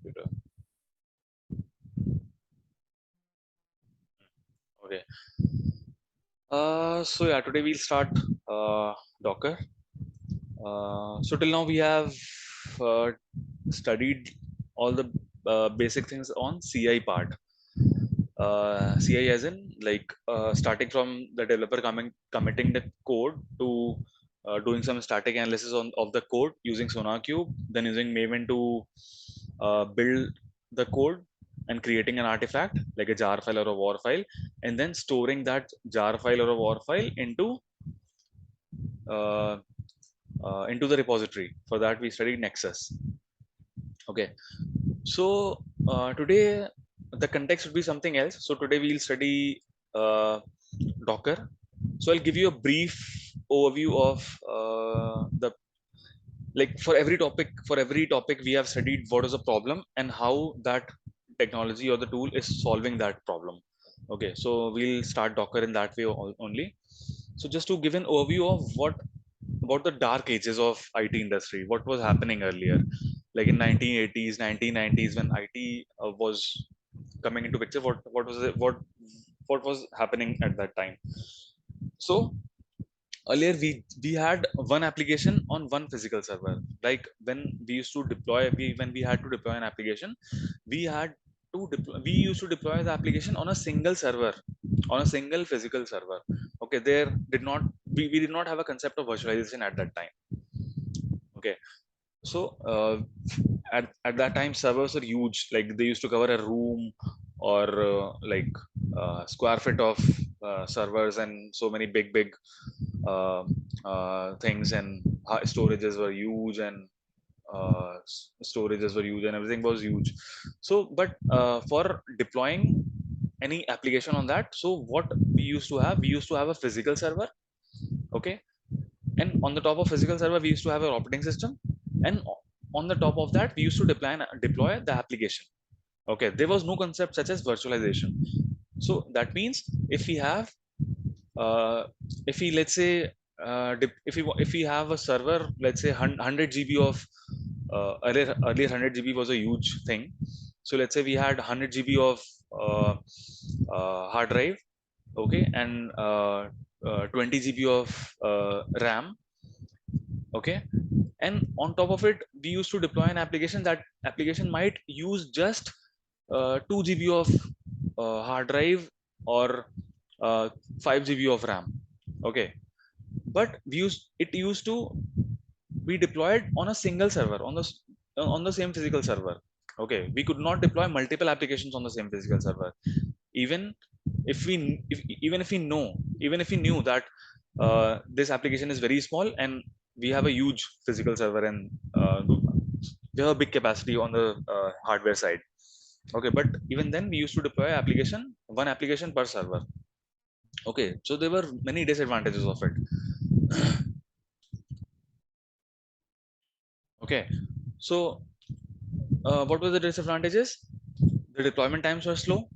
Okay. So yeah, today we'll start Docker. So till now we have uh, studied all the basic things on CI part. CI as in like starting from the developer committing the code to doing some static analysis of the code using SonarQube, then using Maven to build the code and creating an artifact like a jar file or a war file, and then storing that jar file or a war file uh, into the repository. For that, we studied Nexus. Okay, so today the context would be something else. So today we'll study Docker. So I'll give you a brief overview of the like for every topic we have studied what is the problem and how that technology or the tool is solving that problem. Okay, so we'll start Docker in that way only. So just to give an overview of what about the dark ages of IT industry, what was happening earlier, like in 1980s, 1990s when IT was coming into picture. What was it? What was happening at that time? So earlier we had one application on one physical server. Like when we used to deploy, when we had to deploy an application, we had we used to deploy the application on a single server, on a single physical server. Okay, there did not we did not have a concept of virtualization at that time. Okay, so at that time servers are huge, like they used to cover a room or like square feet of servers, and so many big uh, things, and storages were huge, and storages were huge, and everything was huge. So but for deploying any application on that, so what we used to have a physical server. Okay, and on the top of physical server we used to have an operating system, and on the top of that we used to deploy the application. Okay, there was no concept such as virtualization. So that means if we have uh, if we let's say if we have a server, let's say 100 GB of earlier 100 GB was a huge thing. So let's say we had 100 GB of uh, hard drive. Okay, and 20 GB of RAM. Okay, and on top of it we used to deploy an application. That application might use just 2 GB of hard drive, or 5 GB of RAM. Okay, but it used to be deployed on a single server, on the same physical server. Okay, we could not deploy multiple applications on the same physical server. Even even if we know, even if we knew that this application is very small and we have a huge physical server, and we have a big capacity on the hardware side. Okay, but even then we used to deploy one application per server. Okay, so there were many disadvantages of it. Okay, so what were the disadvantages? The deployment times were slow.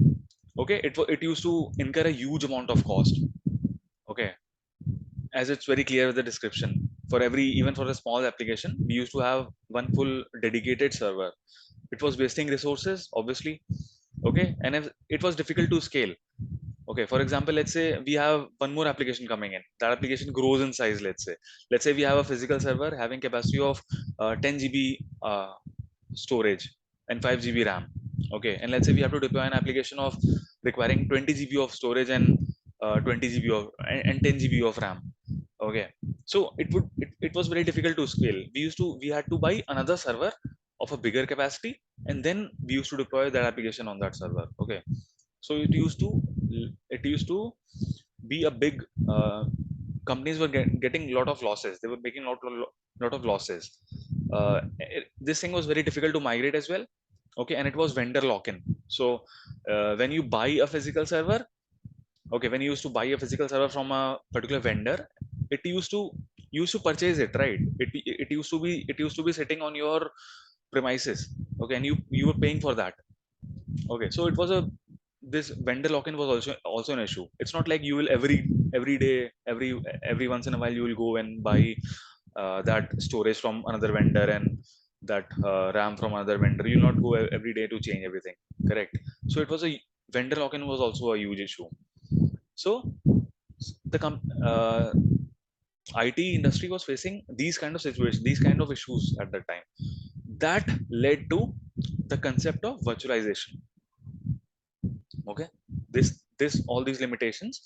Okay, it used to incur a huge amount of cost. Okay, as it's very clear with the description, for every, even for a small application, we used to have one full dedicated server. It was wasting resources, obviously. Okay, and if it was difficult to scale. Okay, for example, let's say we have one more application coming in, that application grows in size. Let's say we have a physical server having capacity of 10 GB storage and 5 GB RAM. Okay, and let's say we have to deploy an application of requiring 20 GB of storage and 20 GB of and 10 GB of RAM. Okay, so it was very difficult to scale. We had to buy another server of a bigger capacity, and then we used to deploy that application on that server. Okay, so it used to be a big companies were getting a lot of losses. They were making lot of losses. This thing was very difficult to migrate as well. Okay, and it was vendor lock-in. So when you buy a physical server, okay, when you used to buy a physical server from a particular vendor, it used to purchase it, right? It used to be sitting on your premises. Okay, and you were paying for that. Okay, so it was a this vendor lock-in was also an issue. It's not like you will every day, every once in a while you will go and buy that storage from another vendor and that RAM from another vendor. You'll not go every day to change everything. Correct. So it was a vendor lock-in was also a huge issue. So the IT industry was facing these kind of situations, these kind of issues at that time. That led to the concept of virtualization. Okay, this all these limitations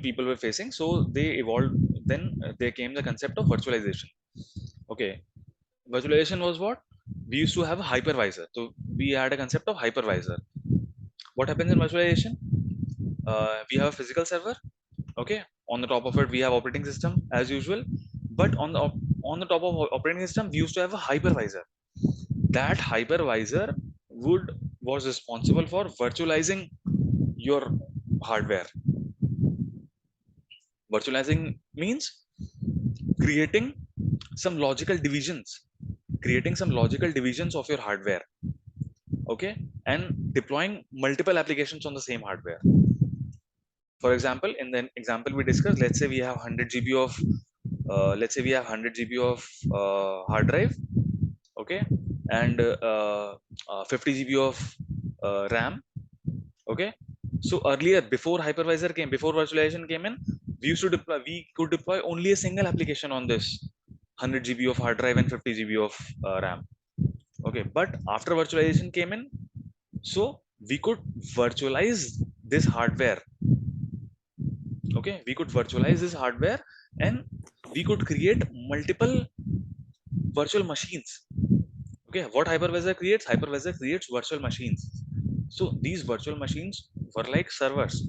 people were facing, so they evolved. Then there came the concept of virtualization. Okay, virtualization was what we used to have a hypervisor. So we had a concept of hypervisor. What happens in virtualization? We have a physical server. Okay, on the top of it we have operating system as usual, but on the top of operating system we used to have a hypervisor. That hypervisor would was responsible for virtualizing your hardware. Virtualizing means creating some logical divisions, creating some logical divisions of your hardware. Okay, and deploying multiple applications on the same hardware. For example, in the example we discussed, let's say we have 100 GB of let's say we have 100 GB of hard drive. Okay, and 50 GB of RAM. Okay, so earlier, before hypervisor came, before virtualization came in, we could deploy only a single application on this 100 GB of hard drive and 50 GB of RAM. Okay, but after virtualization came in, so we could virtualize this hardware. Okay, we could virtualize this hardware, and we could create multiple virtual machines. Okay, what hypervisor creates? Hypervisor creates virtual machines. So these virtual machines were like servers.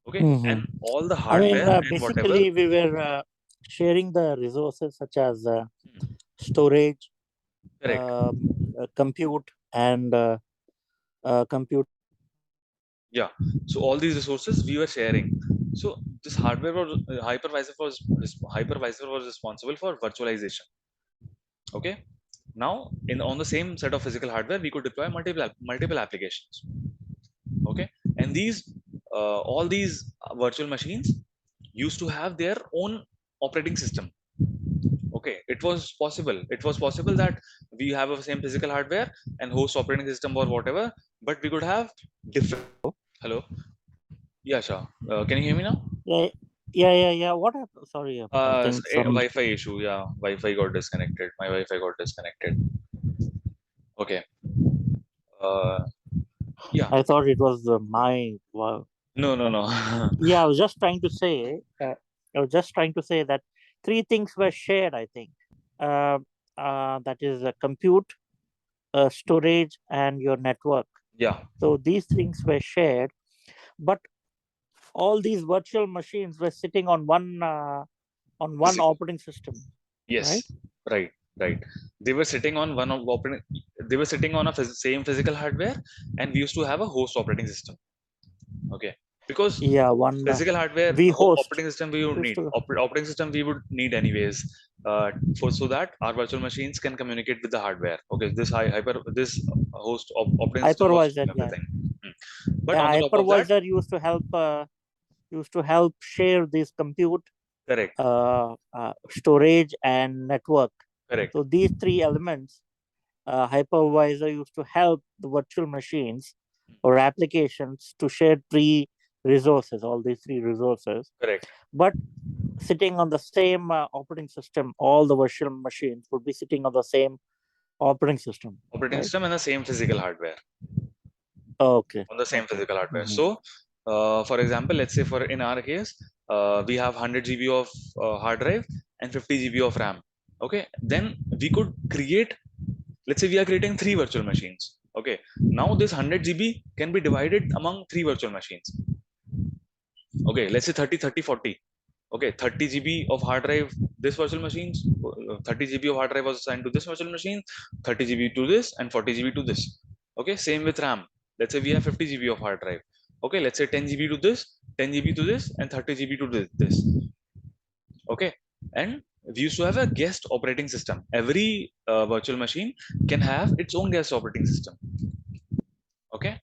Okay, Mm-hmm. and all the I mean, hardware and whatever. basically, we were sharing the resources such as storage, Correct. compute, and compute. Yeah, so all these resources we were sharing. So this hardware was hypervisor was responsible for virtualization. Okay, now in on the same set of physical hardware we could deploy multiple applications. Okay, and these all these virtual machines used to have their own operating system. Okay, it was possible that we have a same physical hardware and host operating system or whatever, but we could have different. Hello. Yeah, sure. Can you hear me now? Yeah. What happened? Sorry, I think some. Wi-Fi issue. Yeah, Wi-Fi got disconnected. My Wi-Fi got disconnected. Okay. Uh, yeah. I thought it was my. No, no, no. Yeah, I was just trying to say. I was just trying to say that three things were shared. I think. Uh, that is compute, storage, and your network. Yeah. So these things were shared, but all these virtual machines were sitting on one Physical. operating system, right? Yes. Right. Right. They were sitting on one of operating. They were sitting on a same physical hardware, and we used to have a host operating system. Okay, because Yeah, one physical hardware host operating system we would used need to. operating system we would need anyways, for so that our virtual machines can communicate with the hardware. Okay, this hyper this operating system was Hypervisor, yeah. everything. But on A the top of that, hypervisor used to help share this compute, correct, storage, and network. correct, So these three elements, hypervisor used to help the virtual machines or applications to share three resources, all these three resources. correct. But sitting on the same operating system, all the virtual machines would be sitting on the same operating system, Operating right? system and the same physical hardware. Okay. On the same Okay. physical hardware. Mhm. So, for example, let's say for in our case, we have 100 GB of hard drive and 50 GB of RAM. Okay, then we could create. Let's say we are creating three virtual machines. Okay, now this 100 GB can be divided among three virtual machines. Okay, let's say 30, 30, 40. Okay, 30 GB of hard drive this virtual machines, 30 GB of hard drive was assigned to this virtual machine, 30 GB to this, and 40 GB to this. Okay, same with RAM. Let's say we have 50 GB of hard drive. Okay, let's say 10 GB to this, 10 GB to this, and 30 GB to this. Okay, and we used to have a guest operating system. Every virtual machine can have its own guest operating system. Okay,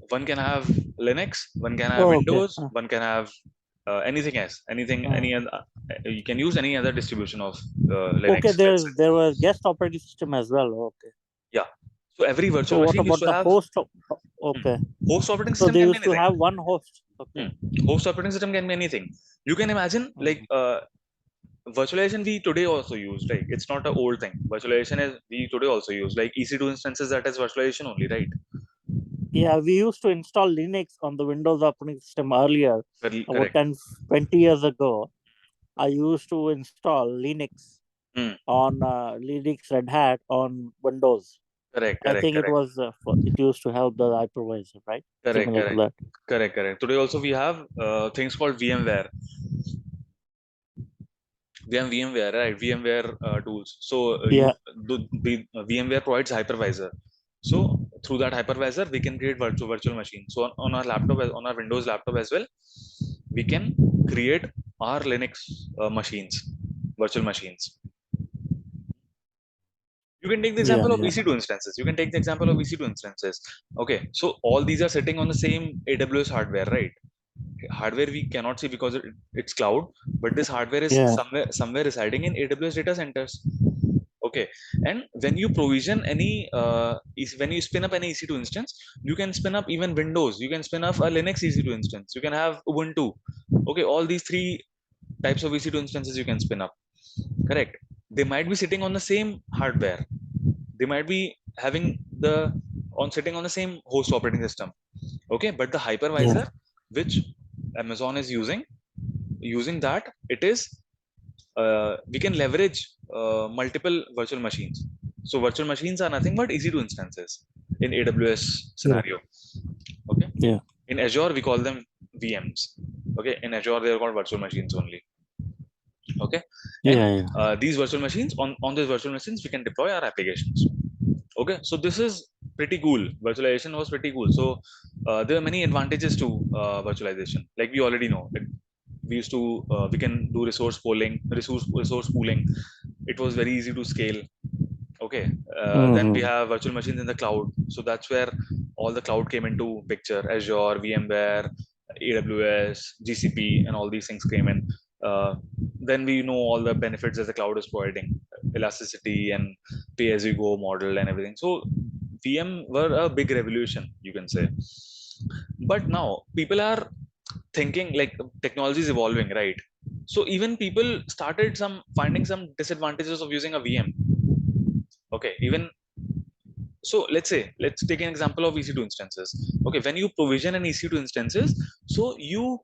one can have Linux, one can have Oh, okay. Windows, one can have anything else, anything, Mm. You can use any other distribution of Okay, Linux, let's say. there was guest operating system as well. Okay. Yeah. So every virtual So what machine used about to the have host? hmm, Okay. host operating So system they can be used to anything. have one host. Okay. Host operating system can be anything. You can imagine like Mhm. virtualization we today also use, right? It's not an old thing. Virtualization is we today also use like EC2 instances, that is virtualization only, right? Yeah, we used to install Linux on the Windows operating system earlier, about Correct. 10, 20 years ago. I used to install Linux Hmm. on Linux Red Hat on Windows. Correct, I correct, think correct, it used to help the hypervisor, right? correct, Similar to correct, that. correct, correct. Today also we have things called VMware. We have VMware, right? VMware tools. So Yeah, VMware provides hypervisor. So through that hypervisor, we can create virtual machines. So on our laptop, on our Windows laptop as well, we can create our Linux machines, virtual machines. You can take the yeah, example of yeah, EC2 instances. You can take the example of EC2 instances. Okay, so all these are sitting on the same AWS hardware, right? Hardware we cannot see because it's cloud, but this hardware is yeah, somewhere residing in AWS data centers. Okay, and when you provision any when you spin up any EC2 instance, you can spin up even Windows, you can spin up a Linux EC2 instance, you can have Ubuntu. Okay, all these three types of EC2 instances you can spin up. Correct. They might be sitting on the same hardware, they might be having the on sitting on the same host operating system. Okay, but the yeah, hypervisor which Amazon is using that, it is we can leverage multiple virtual machines. So virtual machines are nothing but EC2 instances in AWS yeah, scenario. Okay, yeah, in Azure we call them VMs. Okay, in Azure they are called virtual machines only. Okay, and yeah, yeah, these virtual machines, on these virtual machines we can deploy our applications. Okay, so this is pretty cool. Virtualization was pretty cool. So there are many advantages to virtualization, like we already know. Like, we used to we can do resource pooling. It was very easy to scale. Okay, then we hmm, have virtual machines in the cloud, so that's where all the cloud came into picture. Azure, VMware, AWS, GCP, and all these things came in. Then we know all the benefits that the cloud is providing, elasticity and pay as you go model and everything. So VM were a big revolution, you can say. But now people are thinking like technology is evolving, right? So even people started some finding some disadvantages of using a VM. Okay, even so let's take an example of EC2 instances. Okay, when you provision an EC2 instances, so you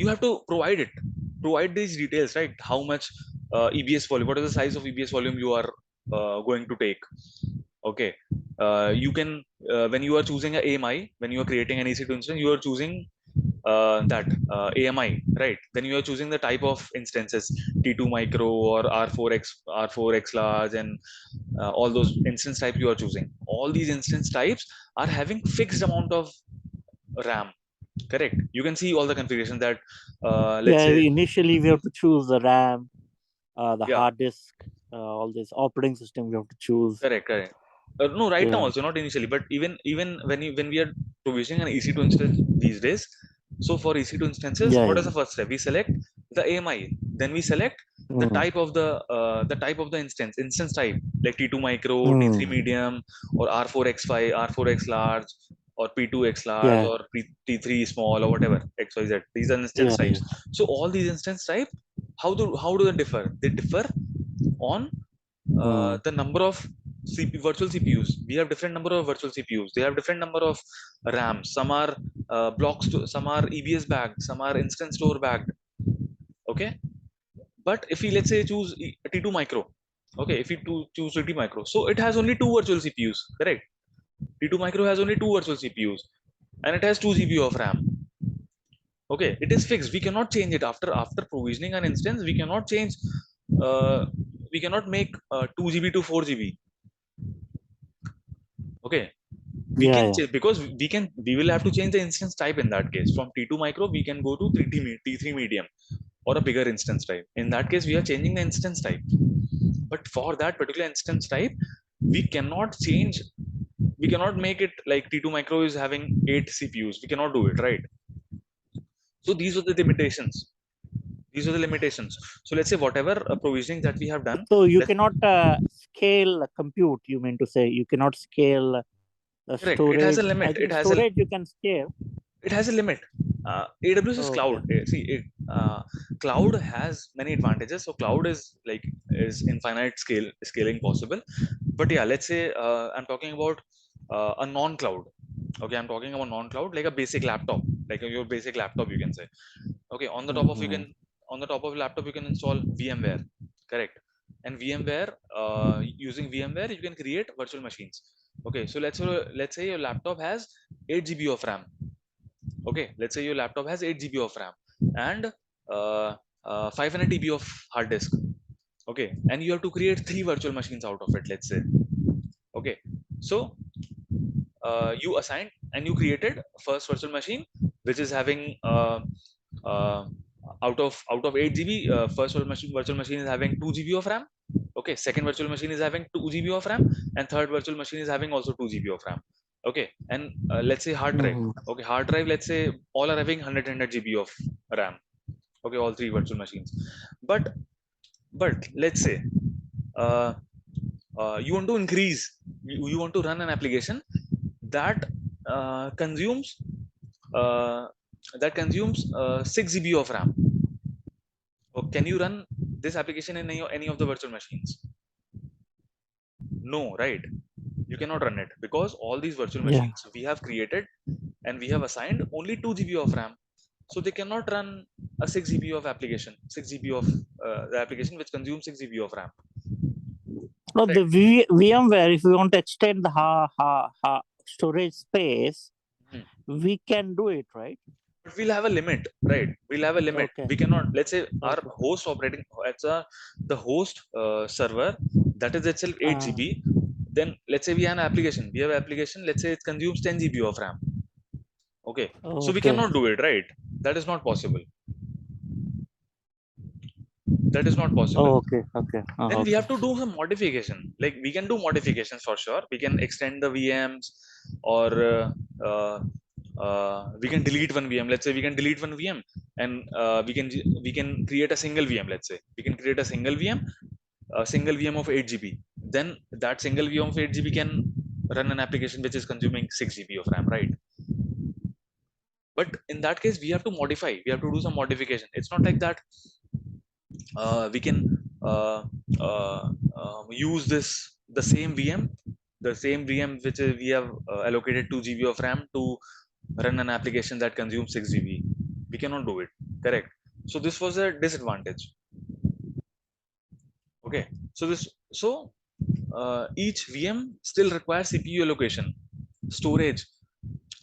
have to provide these details, right? How much EBS volume, what is the size of EBS volume you are going to take. Okay, you can when you are choosing a AMI, when you are creating an EC2 instance, you are choosing that AMI, right? Then you are choosing the type of instances, T2 micro or R4X large, and all those instance types you are choosing. All these instance types are having fixed amount of RAM. Correct. You can see all the configurations that let's yeah. say Initially, we have to choose the RAM, the yeah. hard disk, all this operating system we have to choose. Correct, correct. No, right now Yeah. also, not initially, but even when we are provisioning an EC2 instance these days. So for EC2 instances, Yeah, what is yeah. the first step? We select the AMI, then we select Mm, the type of the instance type, like T2 micro, T3 mm, medium, or R4X5, R4X large, or P2X large, yeah, or T3 small, or whatever XYZ. These are instance yeah, types. yeah. So all these instance type, how do they differ? They differ on Mm, the number of virtual CPUs. We have different number of virtual CPUs. They have different number of RAM. Some are some are EBS backed, some are instant store backed. Okay, but if we let's say choose T2 micro, okay, if we choose T2 micro, so it has only two virtual CPUs. Correct. T2 micro has only two virtual CPUs, and it has 2 GB of RAM. Okay, it is fixed. We cannot change it after provisioning an instance. We cannot change. Uh, we cannot make 2 GB to 4 GB. Okay, we yeah, can yeah, change because we will have to change the instance type. In that case, from T2 micro we can go to T3 medium or a bigger instance type. In that case we are changing the instance type, but for that particular instance type we cannot change, we cannot make it like T2 micro is having 8 CPUs. We cannot do it, right? So these were the limitations. These are the limitations. So let's say whatever provisioning that we have done, So you let's, cannot scale compute. You mean to say you cannot scale correct, it has a storage? I limit. think storage you can scale. It has a limit. AWS is Oh, cloud. okay. See, cloud has many advantages. So cloud is infinite scaling possible. But yeah, let's say I'm talking about a non-cloud. Okay, I'm talking about non-cloud, like a basic laptop, like your basic laptop, you can say. Okay, Mm-hmm. on the top of laptop you can install VMware, correct? And VMware, using VMware, you can create virtual machines. Okay, so let's say your laptop has 8 GB of RAM. Okay, let's say your laptop has 8 GB of RAM and 500 TB of hard disk. Okay, and you have to create three virtual machines out of it, let's say. Okay, so you assigned and you created first virtual machine, which is having uh, out of 8 GB, first virtual machine is having 2 GB of RAM. Okay, second virtual machine is having 2 GB of RAM, and third virtual machine is having also 2 GB of RAM. Okay, and let's say hard drive. Mm-hmm. Okay, hard drive, let's say all are having 100 GB of RAM. Okay, all three virtual machines. But let's say uh, you want to increase, you want to run an application that consumes uh, 6 GB of RAM. Oh, can you run this application in any of the virtual machines? No, right? You cannot run it because all these virtual Yeah. machines we have created and we have assigned only 2 GB of RAM. So they cannot run a 6 GB of application, 6 GB of the application which consumes 6 GB of RAM. No, the Correct. VMware, if we want to extend the storage space, Hmm. we can do it, right? But we'll have a limit, right? We'll have a limit. Okay. We cannot, let's say our Okay. host operating, it's the host server that is itself 8 GB. Then let's say we have an application. We have an application, let's say it consumes 10 GB of RAM. Okay. So we Okay. cannot do it, right? That is not possible. That is not possible. Okay. Okay. Then we Okay. have to do some modification. Like we can do modifications for sure. We can extend the VMs, or we can delete one VM. Let's say we can delete one VM, and we can create a single VM. Let's say we can create a single VM, a single VM of 8 GB. Then that single VM of 8 GB can run an application which is consuming 6 GB of RAM, right? But in that case we have to modify, we have to do some modification. It's not like that we can uh, use the same VM, the same VM which we have allocated 2 GB of RAM to run an application that consumes 6 GB. We cannot do it, correct? So this was a disadvantage. Okay, so each VM still requires CPU allocation, storage,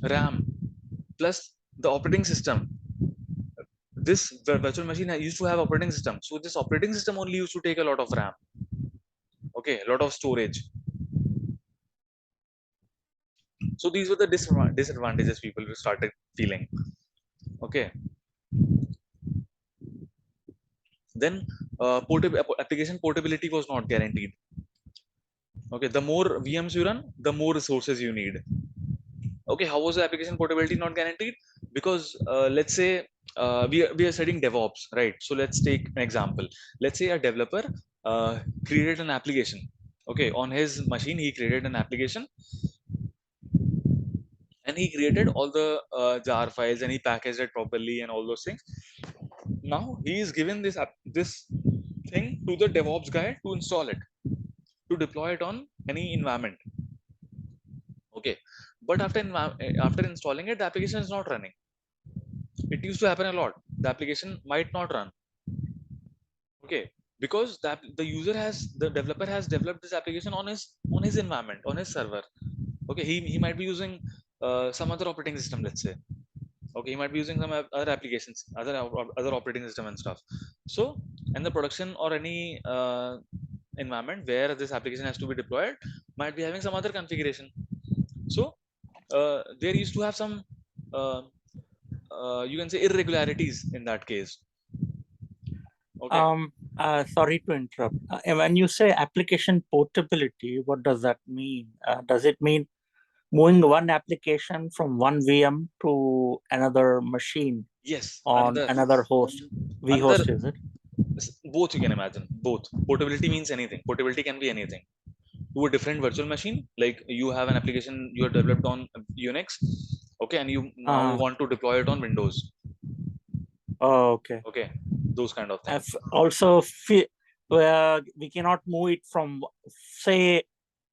RAM, plus the operating system. This virtual machine used to have operating system, so this operating system only used to take a lot of RAM. Okay, a lot of storage. So these were the disadvantages people started feeling. Okay, then application portability was not guaranteed. Okay, the more VMs you run, the more resources you need. Okay, how was the application portability not guaranteed? Because let's say we are studying DevOps, right? So let's take an example. Let's say a developer created an application. Okay, on his machine he created an application, and he created all the jar files, and he packaged it properly and all those things. Now he is given this thing to the DevOps guy to install it, to deploy it on any environment. Okay, but after installing it, the application is not running. It used to happen a lot. The application might not run. Okay, because the developer has developed this application on his environment, on his server. Okay, he might be using some other operating system, let's say. Okay, he might be using some other applications, other operating system and stuff. So, and the production or any environment where this application has to be deployed might be having some other configuration. So there used to have some uh, you can say irregularities in that case. Okay, Sorry to interrupt. When you say application portability, what does that mean? Does it mean moving one application from one VM to another machine? Yes, on another host, another vhost, is it? both you can imagine. Both. Portability means anything. Portability can be anything to a different virtual machine. Like you have an application you have developed on Unix, okay, and you now you uh want to deploy it on Windows, oh, okay. okay, those kind of things. Also, where we cannot move it from, say,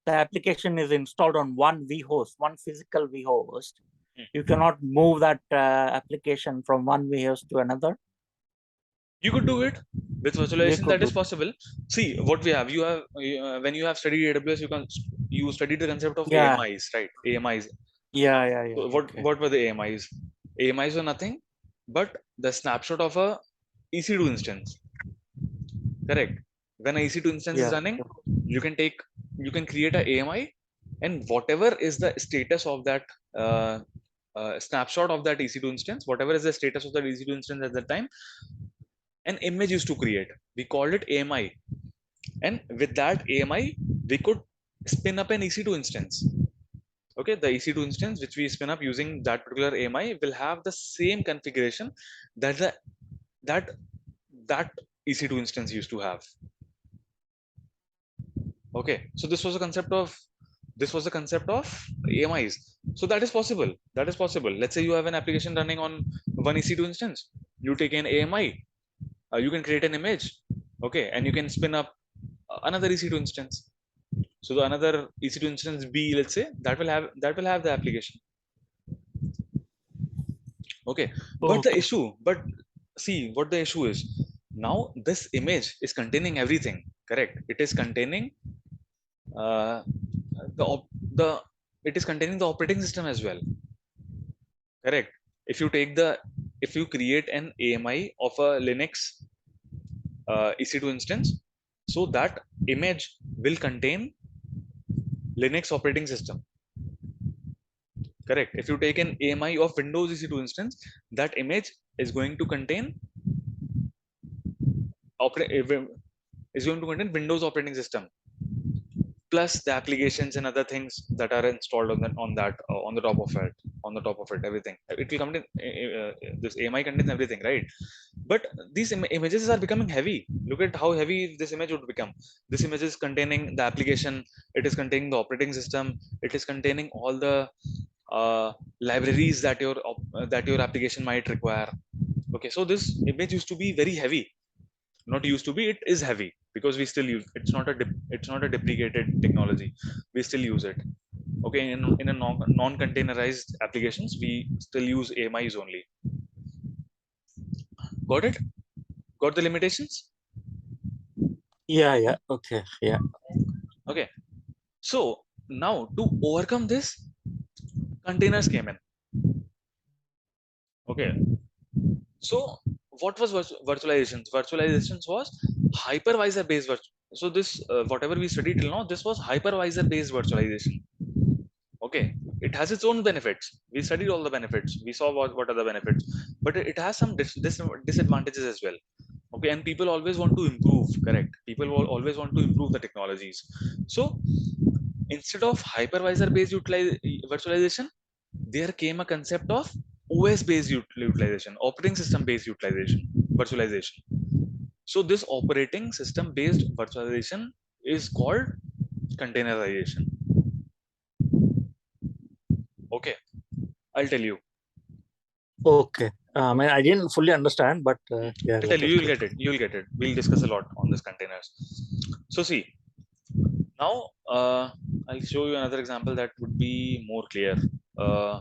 the application is installed on one vhost, one physical vhost. Hmm. You cannot move that application from one vhost to another. You could do it with You virtualization. could That do. is possible. See what we have. You have when you have studied AWS, you studied the concept of Yeah, AMIs, right? AMIs. yeah. So Okay. what were the AMIs? AMIs were nothing but the snapshot of a EC2 instance. Correct. When a EC2 instance is Yeah. running, you can take you can create a AMI, and whatever is the status of that uh, snapshot of that EC2 instance, whatever is the status of that EC2 instance at that time, an image used to create. We called it AMI, and with that AMI, we could spin up an EC2 instance. Okay, the EC2 instance which we spin up using that particular AMI will have the same configuration that that that EC2 instance used to have. Okay, so this was the concept of AMIs. So that is possible. That is possible. Let's say you have an application running on one EC2 instance. You take an AMI, you can create an image, okay, and you can spin up another EC2 instance. So the another EC2 instance B, let's say, that will have the application. Okay, Okay. but see what the issue is. Now this image is containing everything. Correct. It is containing uh, the it is containing the operating system as well. Correct. If you take the if you create an AMI of a Linux EC2 instance, so that image will contain Linux operating system. Correct. If you take an AMI of Windows EC2 instance, that image is going to contain is going to contain Windows operating system plus the applications and other things that are installed on that on the top of it everything it will contain this AMI contains everything, right? But these images are becoming heavy. Look at how heavy this image would become. This image is containing the application, it is containing the operating system, it is containing all the uh, libraries that your application might require. Okay, so this image used to be very heavy. Not used to be, it is heavy because we still use it's not a deprecated technology. We still use it. Okay, in a non containerized applications we still use AMIs only. Got it? Got the limitations? Yeah. Okay. Yeah. Okay, so now to overcome this, containers came in. Okay, so what was virtualizations? Virtualizations was hypervisor based so this whatever we studied till now, this was hypervisor based virtualization. Okay, it has its own benefits. We studied all the benefits, we saw what are the benefits, but it has some disadvantages as well. Okay, and people always want to improve. Correct, people will always want to improve the technologies. So instead of hypervisor based virtualization, there came a concept of OS based utilization, operating system based utilization, virtualization. So this operating system based virtualization is called containerization. Okay, I'll tell you. Okay. I didn't fully understand, but yeah, I'll tell let you, us you'll go. get it. You'll get it. We'll discuss a lot on this containers. So see, now I'll show you another example that would be more clear. Uh,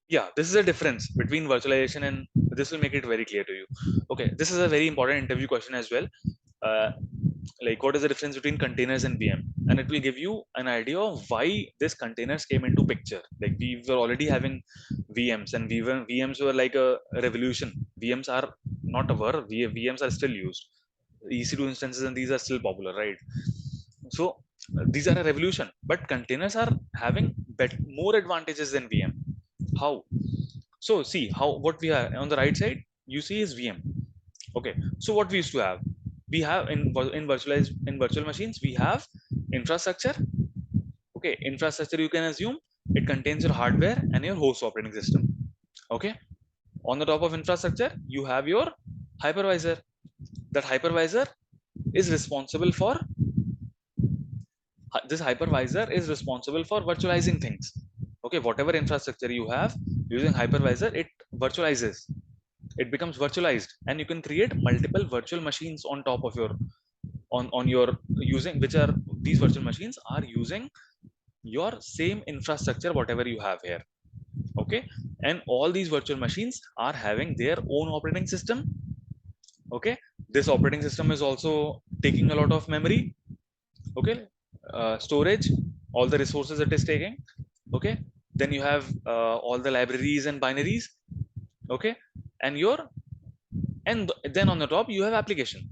yeah, this is a difference between virtualization and this will make it very clear to you. Okay, this is a very important interview question as well. Uh, like what is the difference between containers and VM, and it will give you an idea of why this containers came into picture. Like we were already having VMs, and VMs were like a revolution. VMs are not a word, VMs are still used. EC2 instances and these are still popular, right? So these are a revolution, but containers are having more advantages than VM. How? So see how what we have on the right side you see is VM. Okay, so what we used to have, we have in virtual machines we have infrastructure. Okay, infrastructure you can assume it contains your hardware and your host operating system. Okay, On the top of infrastructure, you have your hypervisor. That hypervisor is responsible for this hypervisor is responsible for virtualizing things. Okay, whatever infrastructure you have using hypervisor, it virtualizes, it becomes virtualized, and you can create multiple virtual machines on top of your on your using, which are, these virtual machines are using your same infrastructure whatever you have here. Okay, and all these virtual machines are having their own operating system. Okay, this operating system is also taking a lot of memory. Okay, storage, all the resources it is taking. Okay, then you have all the libraries and binaries. Okay, and your, and then on the top you have application.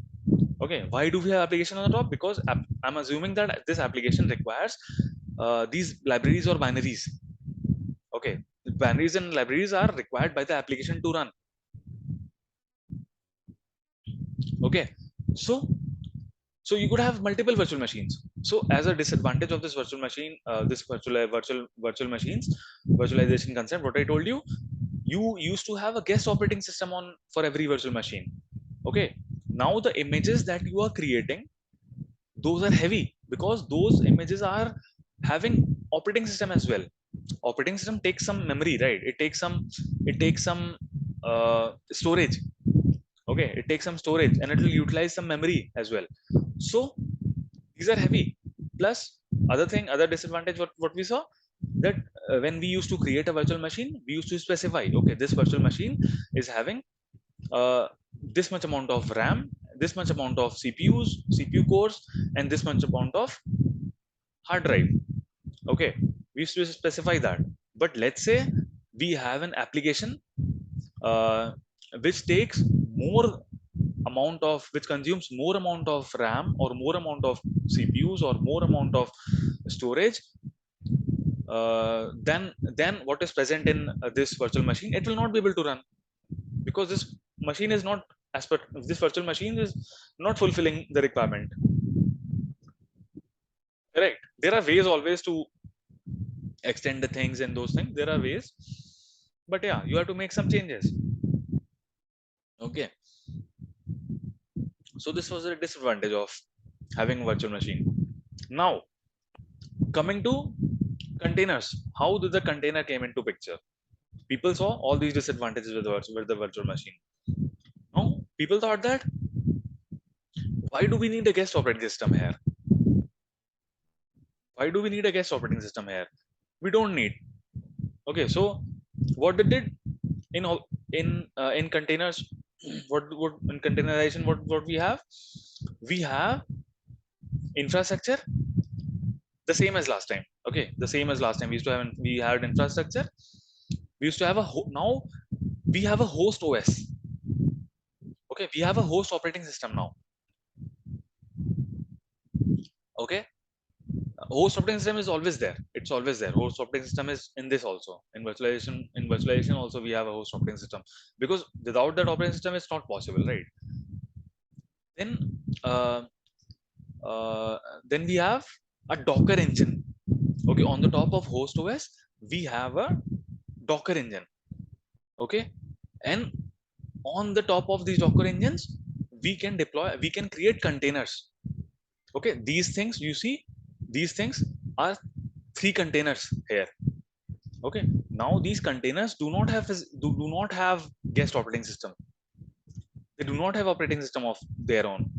Okay, why do we have application on the top? Because I'm assuming that this application requires these libraries or binaries. Okay, binaries and libraries are required by the application to run. Okay, so so you could have multiple virtual machines. So as a disadvantage of this virtual machine, this virtual machines virtualization concept, what I told you, you used to have a guest operating system on for every virtual machine. Okay, now the images that you are creating, those are heavy because those images are having operating system as well. Operating system takes some memory, right? It takes some storage. Okay, it takes some storage and it will utilize some memory as well. So these are heavy. Plus, other disadvantage, what we saw, that when we used to create a virtual machine, we used to specify, okay, this virtual machine is having uh, this much amount of RAM, this much amount of CPU cores, and this much amount of hard drive. Okay, we used to specify that. But let's say we have an application uh, which takes more amount of, which consumes more amount of RAM or more amount of CPUs or more amount of storage than what is present in this virtual machine, it will not be able to run, because this machine is not, as per this virtual machine is not fulfilling the requirement. Correct, there are ways always to extend the things and those things, there are ways, but yeah, you have to make some changes. Okay, so this was a disadvantage of having a virtual machine. Now coming to containers, how did the container came into picture? People saw all these disadvantages with the virtual machine. Now people thought that, why do we need a guest operating system here? Why do we need a guest operating system here? We don't need. Okay, so what they did in in containers, what in containerization, what we have, we have infrastructure the same as last time. Okay, the same as last time, we had infrastructure, we used to have now we have a host OS. Okay, we have a host operating system now. Okay, host operating system is always there, it's always there. Host operating system is in this also, in virtualization also we have a host operating system, because without that operating system it's not possible, right? Then uh, uh, then we have a Docker engine. Okay, on the top of host OS we have a Docker engine. Okay, and on the top of these Docker engines we can create containers. Okay, these things you see, these things are three containers here. Okay, now these containers do not have guest operating system, they do not have operating system of their own.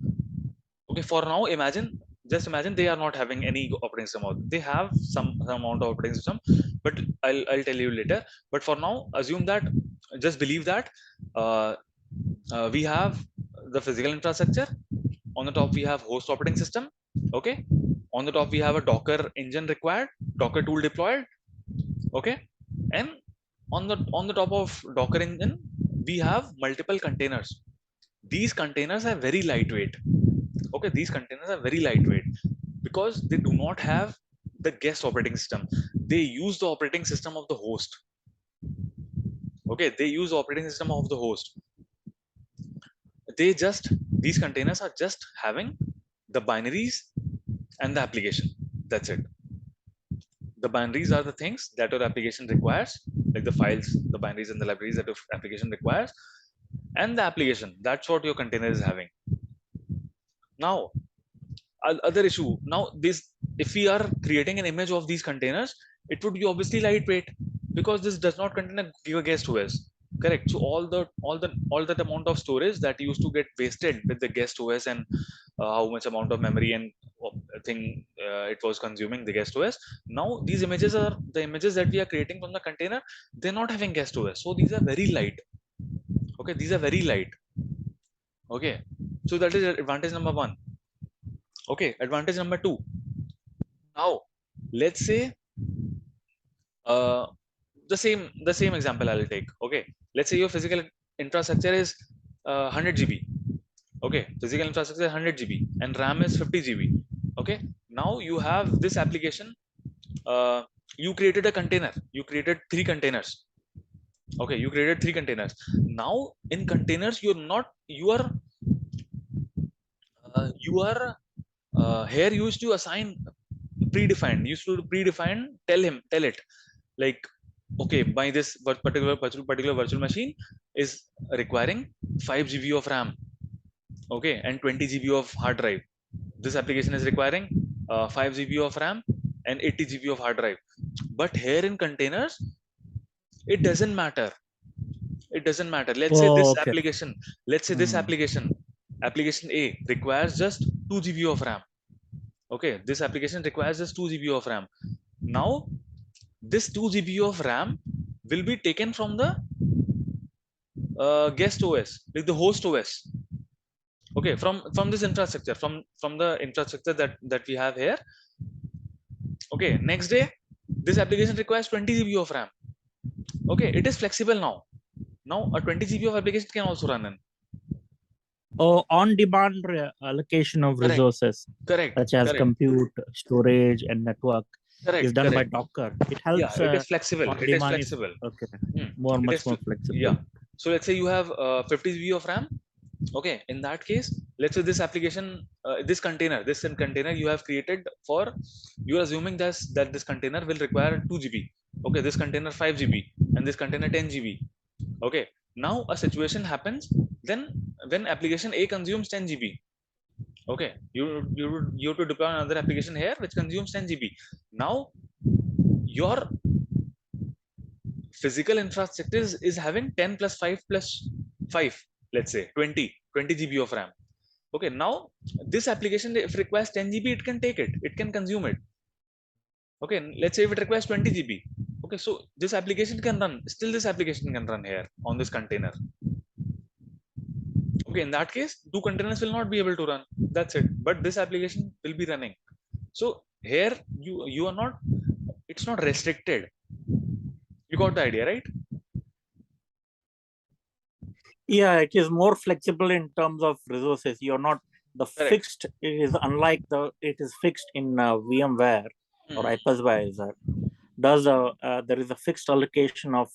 Okay, for now imagine, just imagine they are not having any operating system, or they have some amount of operating system, but I'll tell you later. But for now assume that, just believe that uh, we have the physical infrastructure, on the top we have host operating system. Okay, on the top we have a Docker engine required, Docker tool deployed. Okay, and on the top of Docker engine we have multiple containers. These containers are very lightweight. Okay, these containers are very lightweight because they do not have the guest operating system, they use the operating system of the host. Okay, they use the operating system of the host. They just, these containers are just having the binaries and the application, that's it. The binaries are the things that your application requires, like the files, the binaries, and the libraries that your application requires, and the application. That's what your container is having. Now, other issue. Now, this if we are creating an image of these containers, it would be obviously lightweight because this does not contain a guest OS. Correct. So all that amount of storage that used to get wasted with the guest OS and how much amount of memory and thing it was consuming the guest OS. Now these images are the images that we are creating from the container. They're not having guest OS, so these are very light. Okay, these are very light. Okay, so that is advantage number one. Okay, advantage number two. Now let's say uh, the same example I'll take. Okay, let's say your physical infrastructure is 100 GB. Okay, physical infrastructure is 100 GB and RAM is 50 GB. Okay, now you have this application. You created a container. You created three containers. Okay, you created three containers. Now in containers, you are here used to assign predefined. Used to predefine. Tell it like, okay, by this particular virtual machine is requiring 5 GB of RAM, okay, and 20 GB of hard drive. This application is requiring 5 GB of RAM and 80 GB of hard drive. But here in containers, it doesn't matter. It doesn't matter. Let's say this Okay. application, let's say this application A requires just 2 GB of RAM. Okay, this application requires just 2 GB of RAM. Now this 2 GB of RAM will be taken from the guest OS, like the host OS. Okay, from this infrastructure, from the infrastructure that we have here. Okay, next day, this application requires 20 GB of RAM. Okay, it is flexible now. Now a 20 GB of application can also run in. Oh, on-demand allocation of Correct, resources, correct, such as correct, compute, storage, and network, is correct, done by correct. Docker. It Yeah, helps. it is flexible. It is On-demand is flexible. okay, It much is more flexible. yeah. So let's say you have 50 GB of RAM. Okay, in that case, let's say this application, this container you have created for, you are assuming that this container will require 2 GB. Okay, this container 5 GB and this container 10 GB. Okay, now a situation happens then when application A consumes 10 GB. Okay, you have to deploy another application here which consumes 10 GB. Now your physical infrastructure is having 10 plus 5 plus 5, let's say 20 GB of RAM. Okay, now this application, if it requires 10 GB, it can take it, it can consume it. Okay, let's say if it requires 20 GB. Okay, so this application can run, still this application can run here on this container. Okay, in that case, two containers will not be able to run. That's it. But this application will be running. So here you are not, it's not restricted. You got the idea, right? Yeah, it is more flexible in terms of resources. You're not the Correct. fixed. It is unlike it is fixed in VMware or hypervisor. There is a fixed allocation of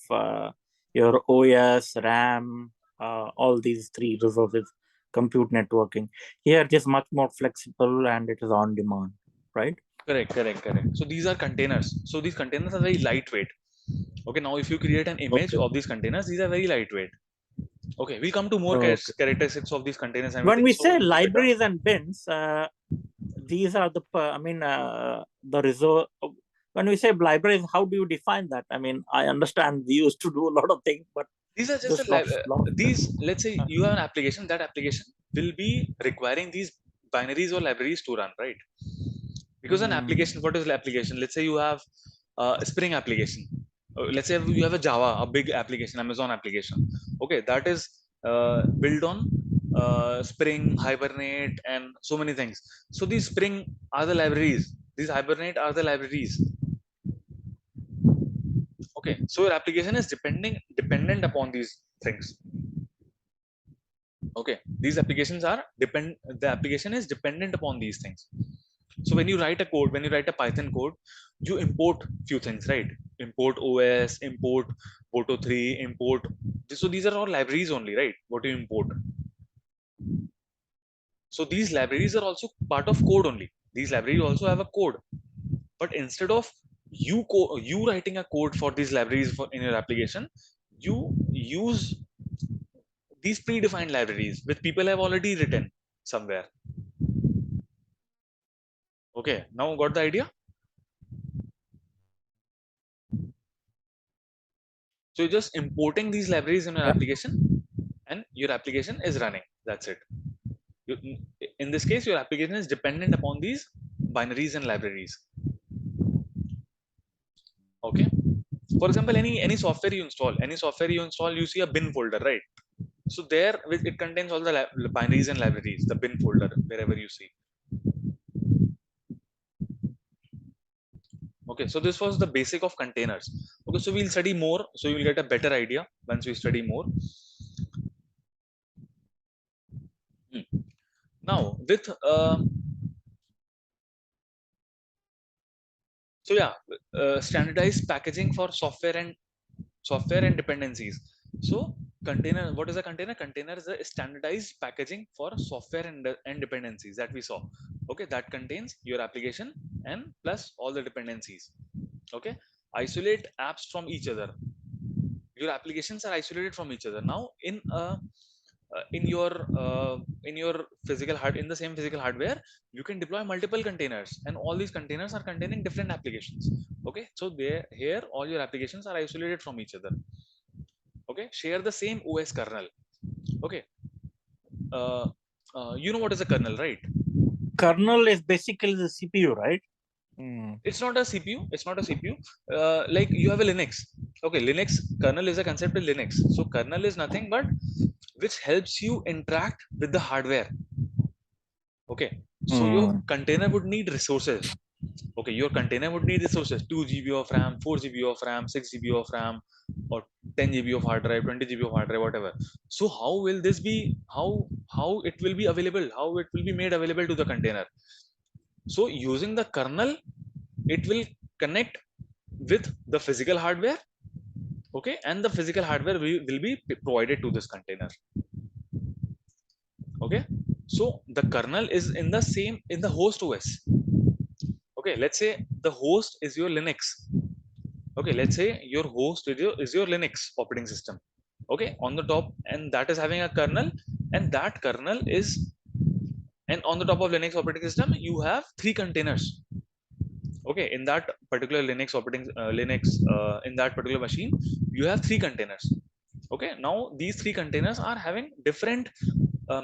your OS, RAM, all these three resources, compute, networking. Here it is much more flexible and it is on demand, right? Correct. So these are containers. So these containers are very lightweight. Okay, now if you create an image of these containers, these are very lightweight. Okay, we'll come to more characteristics of these containers and When everything. we So say later. libraries and bins, these are the resource. When we say libraries, how do you define that? I mean, I understand we used to do a lot of things, but these are just these. Let's say you have an application. That application will be requiring these binaries or libraries to run, right? Because an application, what is the application? Let's say you have a Spring application. Let's say you have a Java, a big application, Amazon application. Okay, that is built on Spring, Hibernate, and so many things. So these Spring are the libraries. These Hibernate are the libraries. Okay, so your application is dependent upon these things. Okay, these applications are the application is dependent upon these things. So when you write a code, when you write a Python code, you import few things, right? Import OS, import Photo 3, import. So these are all libraries only, right? What you import. So these libraries are also part of code only. These libraries also have a code. But instead of you writing a code for these libraries for in your application, you use these predefined libraries which people have already written somewhere. Okay, now got the idea. So you're just importing these libraries in your Yeah. application, and your application is running. That's it. You, in this case, your application is dependent upon these binaries and libraries. Okay. For example, any software you install, you see a bin folder, right? So there, it contains all the binaries and libraries, the bin folder, wherever you see. Okay, so this was the basic of containers. Okay, so we'll study more, so you'll get a better idea once we study more. Hmm. Now, with so yeah, standardized packaging for software and dependencies. So container, what is a container? Container is a standardized packaging for software and dependencies that we saw. Okay, that contains your application and plus all the dependencies. Okay, isolate apps from each other. Your applications are isolated from each other. Now in your uh, in your in the same physical hardware, you can deploy multiple containers, and all these containers are containing different applications. Okay, so there here all your applications are isolated from each other. Okay, share the same OS kernel. Okay, uh, you know what is a kernel, right? Kernel is basically the CPU, right? Mm. It's not a CPU. It's not a CPU. Like you have a Linux. Okay, Linux kernel is a concept of Linux. So kernel is nothing but which helps you interact with the hardware. Okay, so your Mm. container would need resources. Okay, your container would need resources: 2 GB of RAM, 4 GB of RAM, 6 GB of RAM, or 10 GB of hard drive, 20 GB of hard drive, whatever. So how will this be? How it will be available? How it will be made available to the container? So using the kernel, it will connect with the physical hardware. Okay, and the physical hardware will be provided to this container. Okay, so the kernel is in the same in the host OS. Okay, let's say the host is your Linux. Okay, let's say your host is your Linux operating system. Okay, on the top, and that is having a kernel, and that kernel is, and on the top of Linux operating system you have three containers. Okay, in that particular Linux in that particular machine you have three containers. Okay, now these three containers are having different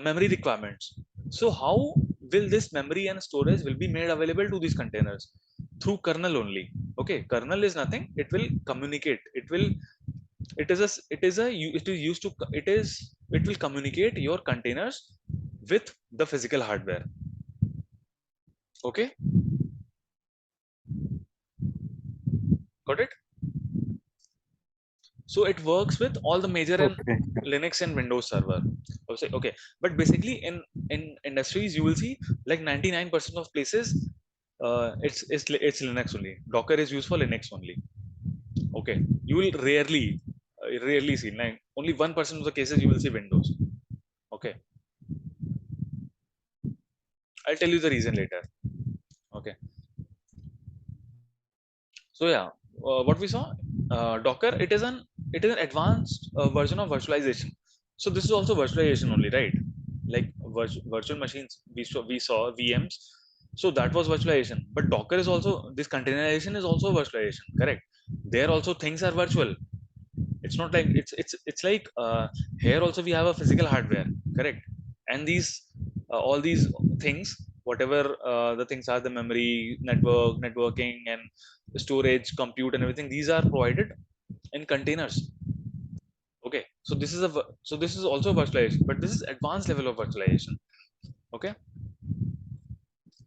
memory requirements. So how will this memory and storage will be made available to these containers? Through kernel only. Okay, kernel is nothing, it will communicate, it is used to it will communicate your containers with the physical hardware. Okay, got it. So it works with all the major and Okay. Linux and Windows server. Okay, but basically in industries you will see like 99% of places it's Linux only. Docker is used for Linux only. Okay, you will rarely see, like only 1% of the cases you will see Windows. Okay, I'll tell you the reason later. Okay, so yeah, what we saw, Docker, it is an advanced version of virtualization. So this is also virtualization only, right? Like virtual machines, we saw VMs. So that was virtualization, but Docker is also, this containerization is also virtualization, correct? There also things are virtual. It's not like it's like here also we have a physical hardware, correct? And these all these things, whatever the things are, the memory, networking, and storage, compute, and everything, these are provided in containers. Okay, so this is also virtualization, but this is advanced level of virtualization. Okay,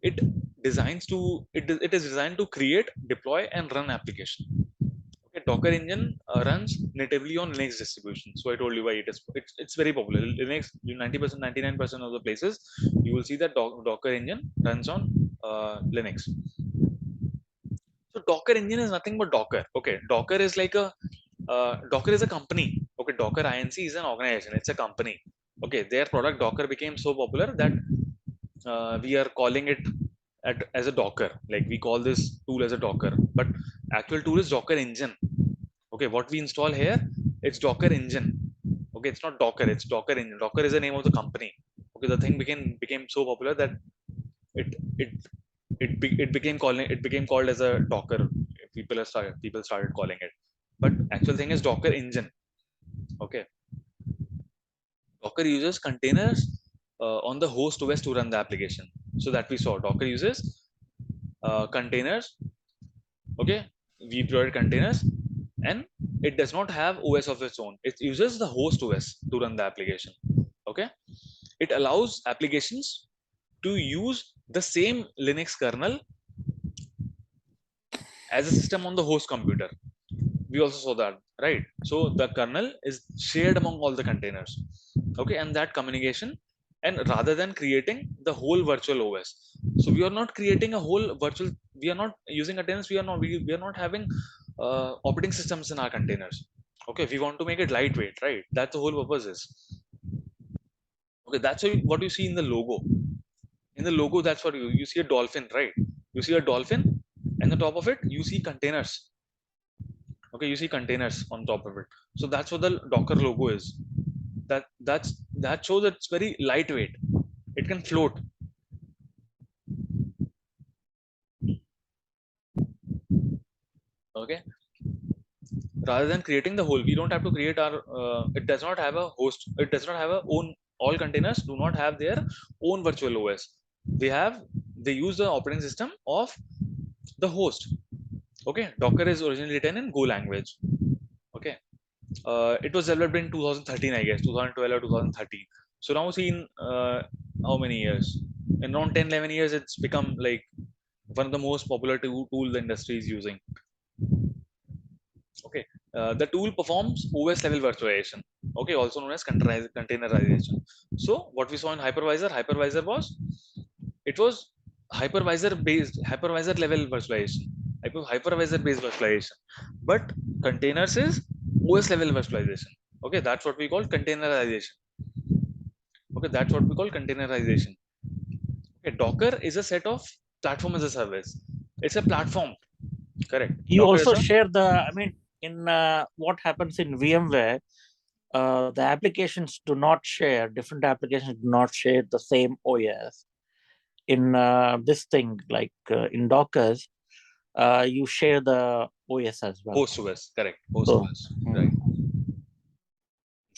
it it is designed to create, deploy, and run application. Okay, Docker engine runs natively on Linux distribution. So I told you why it's very popular. Linux, 90%, 99% of the places you will see that Docker engine runs on Linux. So Docker engine is nothing but Docker. Okay, Docker is a company. Okay, Docker Inc is an organization. It's a company. Okay, their product Docker became so popular that we are calling it as a Docker. Like we call this tool as a Docker. But Actual tool is Docker engine. Okay, what we install here, it's Docker engine. Okay, it's not Docker, it's Docker engine. Docker is the name of the company. Okay, the thing became so popular that it it it became called as a Docker. People started calling it, but actual thing is Docker engine. Okay, Docker uses containers on the host OS to run the application. So that we saw, Docker uses containers. Okay, we provide containers, and it does not have OS of its own. It uses the host OS to run the application. Okay, it allows applications to use the same Linux kernel as a system on the host computer. We also saw that, right? So the kernel is shared among all the containers. Okay, and that communication, and rather than creating the whole virtual OS, so we are not creating a whole virtual, we are not using containers, we are not having operating systems in our containers. Okay, we want to make it lightweight, right? That's the whole purpose is. Okay, that's what you see in the logo. In the logo, that's what you see a dolphin, right? You see a dolphin, and the top of it you see containers. Okay, you see containers on top of it. So that's what the Docker logo is. That shows that it's very lightweight, it can float. Okay, rather than creating the whole, we don't have to create our it does not have a host, it does not have a own, all containers do not have their own virtual OS. They use the operating system of the host. Okay, Docker is originally written in Go language. Okay, it was developed in 2013, I guess 2012 or 2013. So now see, in how many years, in around 10 11 years, it's become like one of the most popular tool the industry is using. Okay, the tool performs OS level virtualization. Okay, also known as containerization. So what we saw in hypervisor was, it was hypervisor level virtualization, hypervisor based virtualization. But containers is OS level virtualization. Okay, that's what we call containerization. Okay, that's what we call containerization. Okay, Docker is a set of platform as a service. It's a platform. Correct. You Docker is also a share I mean, in what happens in VMware, the applications do not share, different applications do not share the same OS. In this thing, like in Dockers, you share the OS as well. host OS. Correct. Host So, OS. Right.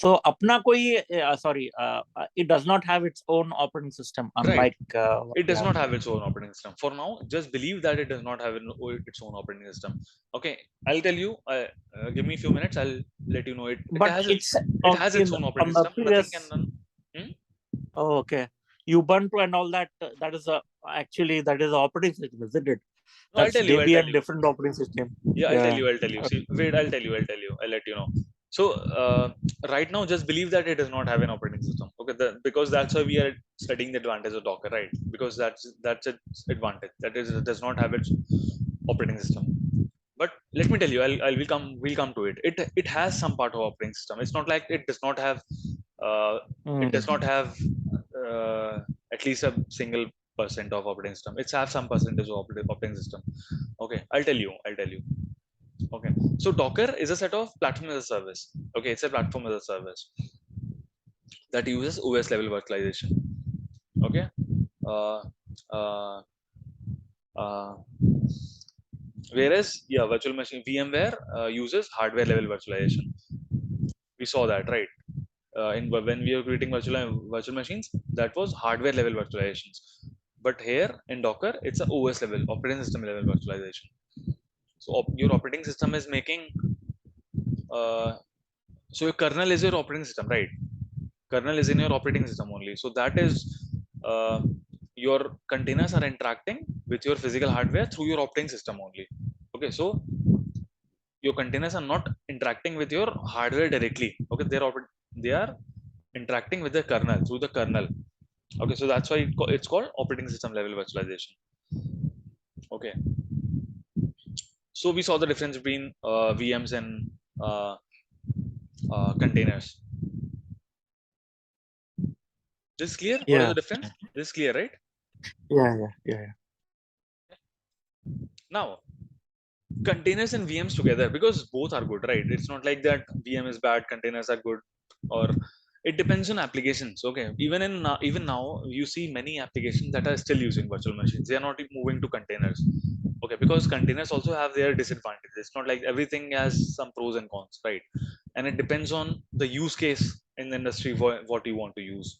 so अपना कोई sorry, it does not have its own operating system, Right. unlike what It we does have not have here. its own operating system. For now, just believe that it does not have its own operating system. Okay, I'll tell you. Give me a few minutes. I'll let you know it. But it's It on has its own operating on the system. Nothing can previous. run. Hmm? Oh, okay. Ubuntu and all that. That is actually that is the operating system, isn't it? No, I'll That's tell you. I'll tell Debian, you. different operating system. Yeah, I'll tell Yeah. you. I'll tell you. See, wait. I'll tell you. I'll tell you. I'll let you know. So right now, just believe that it does not have an operating system. Okay, because that's why we are studying the advantage of Docker, right? Because that's its advantage. That is, it does not have its operating system. But let me tell you, we'll come to it. It has some part of operating system. It's not like it does not have. It does not Mm. have at least a single percent of operating system. It's have some percentage of operating system. Okay, I'll tell you. I'll tell you. Okay, so Docker is a set of platform as a service. Okay, it's a platform as a service that uses OS level virtualization. Okay, uh, uh, uh, whereas yeah, virtual machine VMware uses hardware level virtualization. We saw that, right? In when we were creating virtual machines, that was hardware level virtualizations. But here in Docker, it's a OS level, operating system level virtualization. So your operating system is making uh, so your kernel is your operating system, right? Kernel is in your operating system only. So that is uh, your containers are interacting with your physical hardware through your operating system only. Okay, so your containers are not interacting with your hardware directly. Okay, they are interacting with the kernel through the kernel. Okay, so that's why it's called operating system level virtualization. Okay, so we saw the difference between VMs and uh, containers. This is clear. What is the Yeah. difference? This is clear, right? Yeah. Yeah. Yeah. Now containers and VMs together, because both are good, right? It's not like that VM is bad, containers are good, or it depends on applications. Okay, even now you see many applications that are still using virtual machines. They are not moving to containers. Okay, because containers also have their disadvantages. It's not like everything has some pros and cons, right? And it depends on the use case in the industry, what you want to use.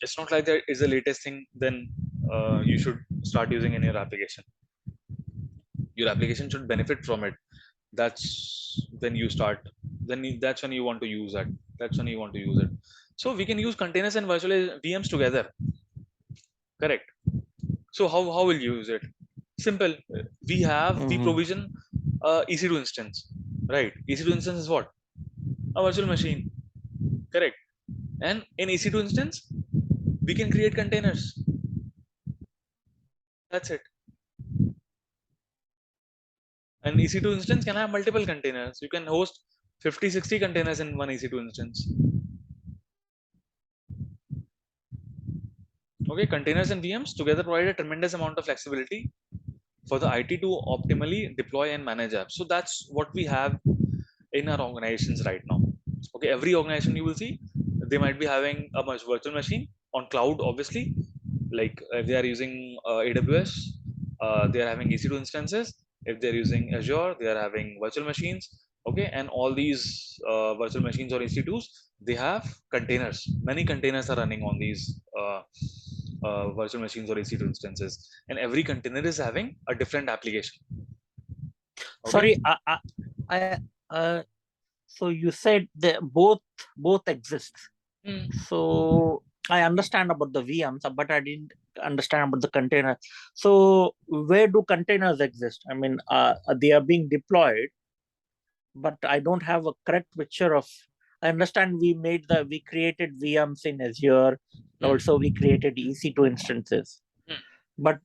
It's not like that is the latest thing, then you should start using in your application. Your application should benefit from it. That's when you start, that's when you want to use that, that's when you want to use it. So we can use containers and virtual VMs together, correct? So how will you use it? Simple. We Mm-hmm. provision EC2 instance, right? EC2 instance is what? A virtual machine, correct? And in EC2 instance we can create containers. That's it. An EC2 instance can have multiple containers. You can host 50, 60 containers in one EC2 instance. Okay, containers and VMs together provide a tremendous amount of flexibility for the IT to optimally deploy and manage apps. So that's what we have in our organizations right now. Okay, every organization you will see, they might be having a much virtual machine on cloud, obviously. Like if they are using AWS, they are having EC2 instances. If they're using Azure, they are having virtual machines. Okay, and all these virtual machines or EC2s, they have containers. Many containers are running on these virtual machines or EC2 instances, and every container is having a different application. Okay. Sorry, I so you said that both exist. Hmm. So I understand about the VMs, but I didn't understand about the container. So where do containers exist? I mean, they are being deployed, but I don't have a correct picture of. I understand we created VMs in Azure, and Hmm. also we created EC2 instances. Hmm. But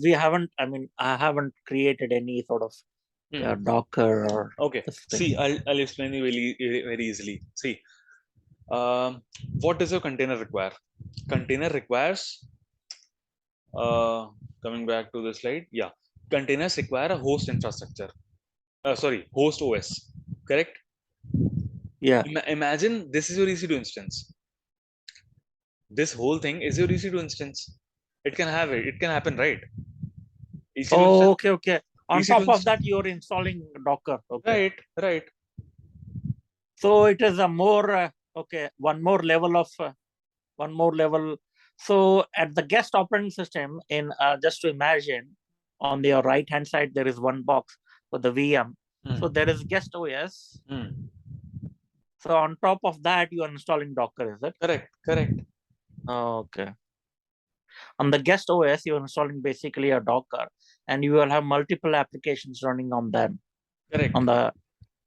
we haven't. I mean, I haven't created any sort of Hmm. Docker or Okay. this thing. See, I'll explain you very easily. See, um, what does your container require? Container requires, uh, coming back to the slide, yeah, containers require a host infrastructure. Sorry, host OS. Correct? Yeah. Imagine this is your EC2 instance. This whole thing is your EC2 instance. It can have it. It can happen, right? EC2 Oh, instance. okay, okay. On EC2 top of instance. that, you're installing Docker. Okay. Right. Right. So it is a more okay. One more level. So at the guest operating system, in just to imagine, on your right hand side there is one box for the VM. So Hmm. there is guest OS. Hmm. So on top of that, you are installing Docker. Is it? Correct. Correct. Oh, okay. On the guest OS, you're installing basically a Docker, and you will have multiple applications running on them Correct. on the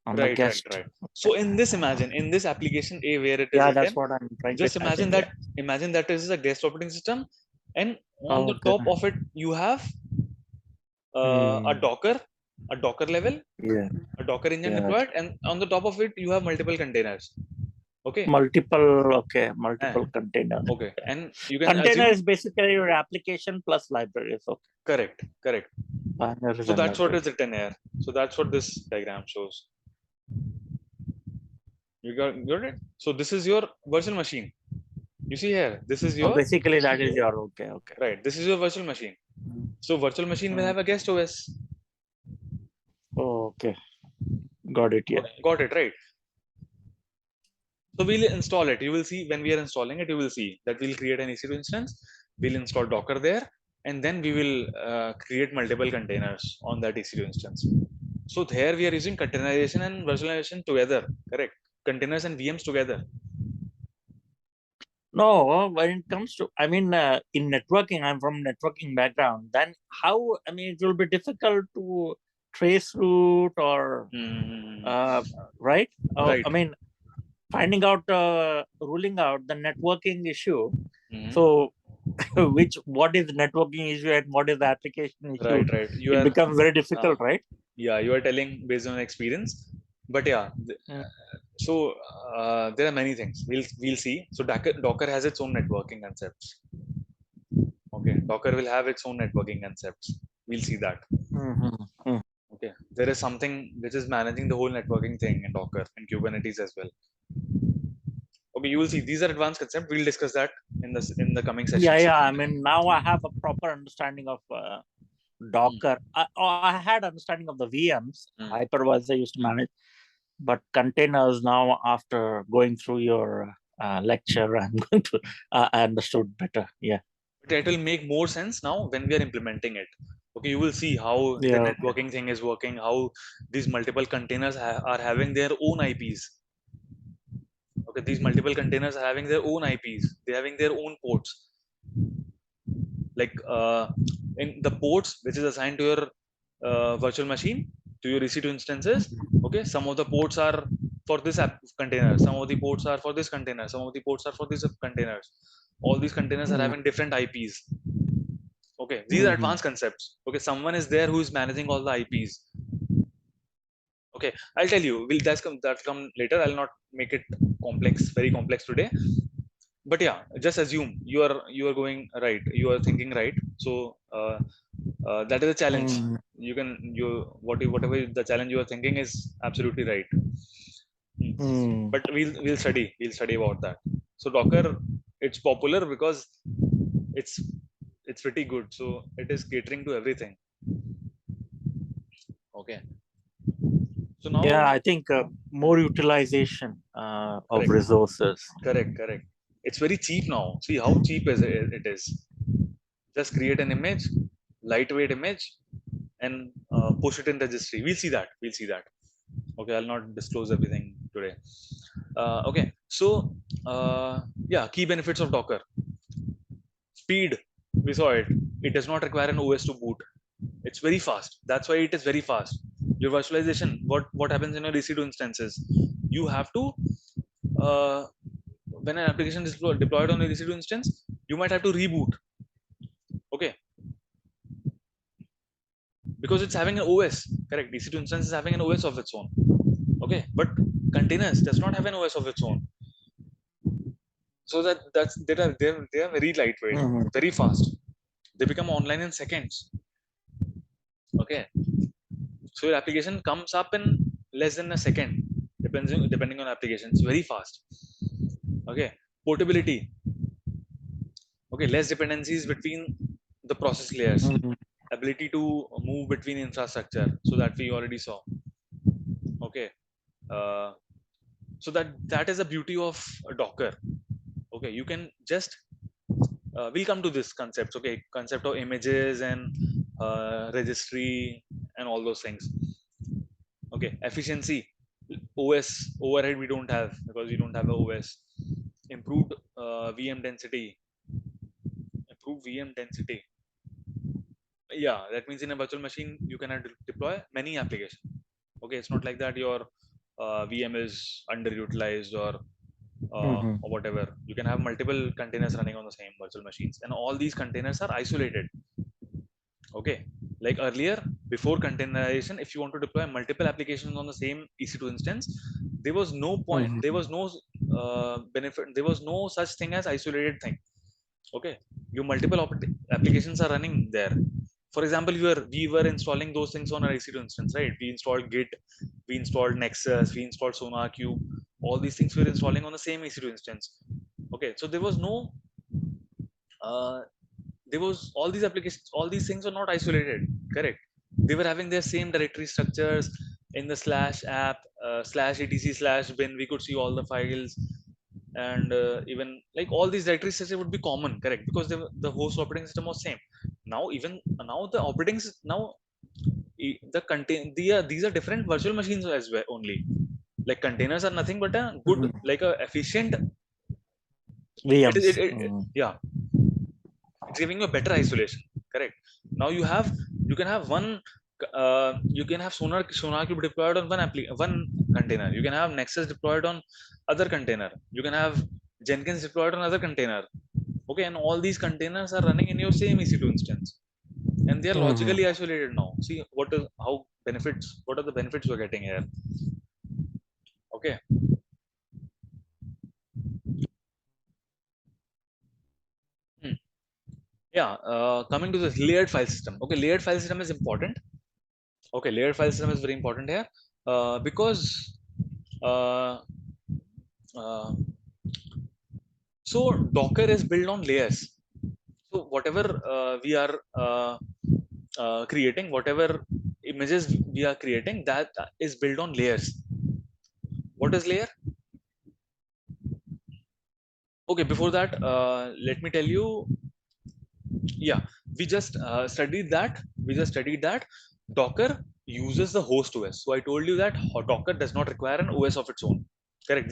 Right. Right. guest. Right. So in this, imagine in this application A where it is Yeah, that's written, what I'm trying to just imagine. Yeah. imagine that is a guest operating system, and on the Okay. top of it you have a Hmm. Docker level, Yeah. a Docker engine Yeah. deployed, and on the top of it you have multiple containers. Okay. Multiple And containers. okay, and you can Container assume, is basically your application plus libraries. Okay. correct, correct. Binaries So and that's what libraries. is written here. So that's what this diagram shows. Got it. So this is your virtual machine. You see here, this is Oh, your, basically that is your okay. Okay. right. This is your virtual machine. Mm. So virtual machine will Mm. have a guest OS. Oh, okay. Got it. Yeah. Okay, got it, right? So we'll install it. You will see when we are installing it, you will see that we'll create an EC2 instance. We'll install Docker there, and then we will create multiple containers on that EC2 instance. So there we are using containerization and virtualization together, correct? Containers and VMs together. No, when it comes to, I mean, in networking, I'm from networking background. Then how? I mean, it will be difficult to trace route or, Mm, uh, right? right. I mean, finding out, ruling out the networking issue. Mm, So, what is the networking issue and what is the application issue? right, right. You It are, becomes very uh, difficult, right? yeah, you are telling based on experience, but yeah. Yeah. So there are many things. We'll see. So Docker has its own networking concepts. Okay, Docker will have its own networking concepts. We'll see that. Okay, there is something which is managing the whole networking thing in Docker and Kubernetes as well. Okay, you will see these are advanced concepts. We'll discuss that in the coming Yeah, sessions. yeah. I mean, now I have a proper understanding of Docker. I had understanding of the VMs, Mm. hypervisor used to manage, but containers now, after going through your lecture, I'm going to, I understood better. Yeah. But it will make more sense now when we are implementing it. Okay, you will see how the Yeah. Okay. networking thing is working, how these multiple containers are having their own IPs. Okay, these multiple containers are having their own IPs. They're having their own ports. Like in the ports which is assigned to your virtual machine, to your EC2 instances. Okay, some of the ports are for this app container, some of the ports are for this container, some of the ports are for these containers. All these containers are having different IPs. Okay, these are Mhm. advanced concepts. Okay, someone is there who is managing all the IPs. Okay, I'll tell you, will that come later. I'll not make it complex, very complex today. But yeah, just assume you are going right, you are thinking right. So that is a challenge. Mhm. You can you whatever the challenge you are thinking is absolutely right. Mhm. But we'll study about that. So Docker, it's popular because it's it's pretty good, so it is catering to everything. Okay, so Yeah, now. I think more utilization of Correct, resources. correct. It's very cheap now. See how cheap it is. Just create an image, lightweight image, and push it in registry. We'll see that. Okay, I'll not disclose everything today. Okay, so yeah, key benefits of Docker: speed. We saw it. It does not require an OS to boot. It's very fast. That's why it is very fast. Your virtualization, what happens in your EC2 instances, you have to uh, when an application is deployed on a EC2 instance, you might have to reboot. Okay, because it's having an OS. Correct. EC2 instance is having an OS of its own. Okay, but containers does not have an OS of its own. So they are very lightweight, Mhm. very fast. They become online in seconds. Okay, so your application comes up in less than a second, depending on application. It's very fast. Okay, portability. Okay, less dependencies between the process layers. Mhm. Ability to move between infrastructure, so that we already saw. Okay, uh, so that is the beauty of Docker. Okay, you can just we'll come to this concepts. Okay, concept of images and registry and all those things. Okay, efficiency. OS overhead we don't have because we don't have a OS. Improved VM density. Improved VM density. Yeah, that means in a virtual machine you can deploy many applications. Okay, it's not like that your VM is underutilized Mhm. or whatever. You can have multiple containers running on the same virtual machines, and all these containers are isolated. Okay, like earlier, before containerization, if you want to deploy multiple applications on the same EC2 instance, there was no point, Mhm. there was no benefit, there was no such thing as isolated thing. Okay, your multiple applications are running there. For example, we were installing those things on our EC2 instance, right? We installed Git, we installed Nexus, we installed SonarQube. All these things we were installing on the same EC2 instance. Okay, so there was no uh, there was all these applications, all these things were not isolated. Correct, they were having their same directory structures. In the slash app slash etc slash bin, we could see all the files. And even like all these directory structures would be common. Correct, because the host operating system was same. Now even now the now the contain these are different virtual machines as well only. Like containers are nothing but a good, Mhm. like a efficient. VMs. Yeah, it's giving you a better isolation. Correct. Now you can have one you can have SonarQube deployed on one container. You can have Nexus deployed on other container. You can have Jenkins deployed on other container. Okay, and all these containers are running in your same EC2 instance, and they are Mhm. logically isolated now. See what are the benefits we're getting here. Okay. Hmm. Yeah, coming to this layered file system. Okay, layered file system is important. Okay, layered file system is very important here because uh, uh, so Docker is built on layers. So whatever we are creating, whatever images we are creating, that is built on layers. What is layer? Okay, before that, let me tell you. Yeah, we just studied that Docker uses the host OS. So I told you that Docker does not require an OS of its own. Correct.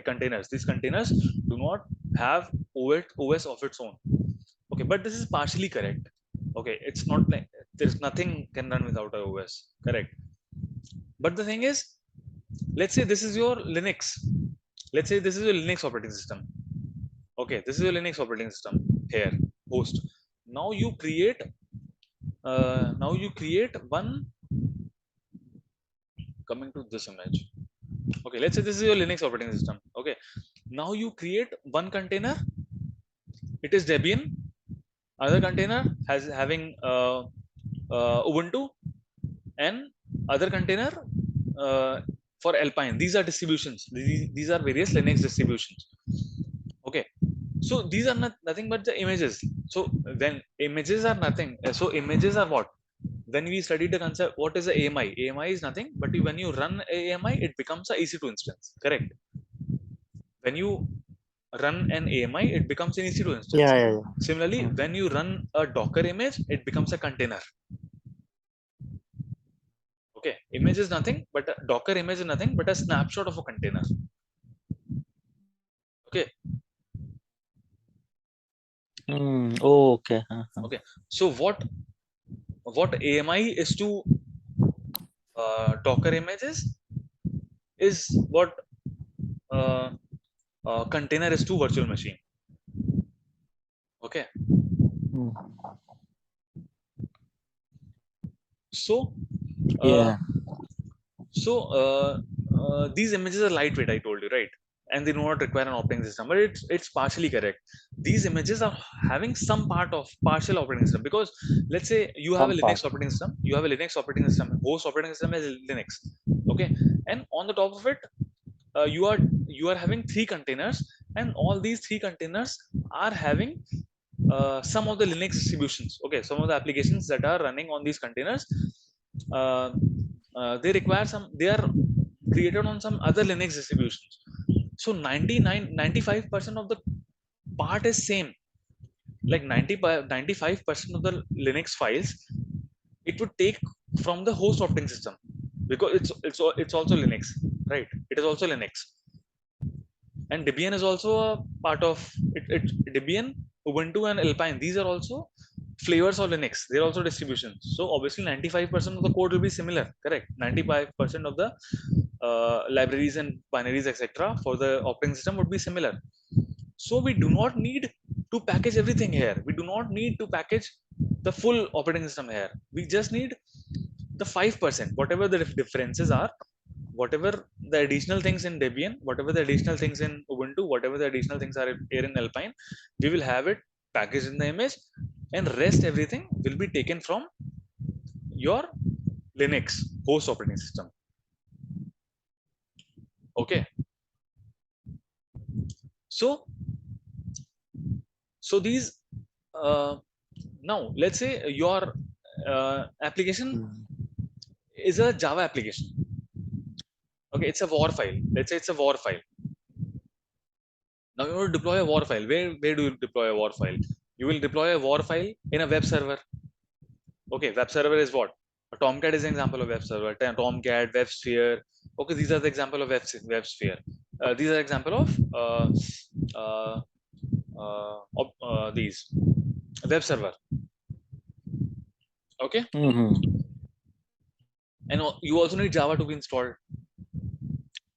Containers, these containers do not have OS of its own. Okay, but this is partially correct. Okay, it's not like there's nothing can run without a OS. Correct. But the thing is, let's say this is your Linux. Let's say this is your Linux operating system. Okay, this is your Linux operating system here, host. Now you create one. Coming to this image. Okay, let's say this is your Linux operating system. Okay, now you create one container. It is Debian. Other container has having Ubuntu, and other container uh, for Alpine. These are distributions. These are various Linux distributions. Okay, so these are nothing but the images. So when images are nothing, so images are what? When we studied the concept, what is the AMI? AMI is nothing but when you run AMI, it becomes a EC2 instance. Correct. When you run an AMI, it becomes an EC2 instance. Yeah, yeah, yeah. Similarly, Mm. when you run a Docker image, it becomes a container. Okay, image is nothing but a Docker image is nothing but a snapshot of a container. Okay. Oh, okay. Uh-huh. Okay, so what AMI is to Docker images is what uh, container is to virtual machine. Okay, Mm. so uh, Yeah. these images are lightweight, I told you, right? And they do not require an operating system, but it's partially correct. These images are having some part of partial operating system, because let's say you have Some a part. Linux operating system, host operating system is Linux. Okay, and on the top of it, you are having three containers, and all these three containers are having some of the Linux distributions. Okay, some of the applications that are running on these containers, uh, they require some. They are created on some other Linux distributions. So 95% of the part is same. Like 95% of the Linux files, it would take from the host operating system, because it's also Linux, right? It is also Linux. And Debian is also a part of it. Debian, Ubuntu, and Alpine, these are also flavors of Linux. They're also distributions. So obviously 95% of the code will be similar. Correct. 95% of the libraries and binaries, etc., for the operating system would be similar. So we do not need to package everything here. We do not need to package the full operating system here. We just need the 5%, whatever the differences are, whatever the additional things in Debian, whatever the additional things in Ubuntu, whatever the additional things are here in Alpine, we will have it packaged in the image, and rest everything will be taken from your Linux host operating system. Okay, so these uh, now let's say your application Mm. is a Java application. Okay, it's a war file. Let's say it's a war file. Now you want to deploy a war file. Where do you deploy a war file? You will deploy a war file in a web server. Okay, web server is what? A Tomcat is an example of web server. Tomcat, WebSphere. Okay, these are the example of WebSphere. These are example of uh, these web server. Okay, Mm-hmm. and you also need Java to be installed.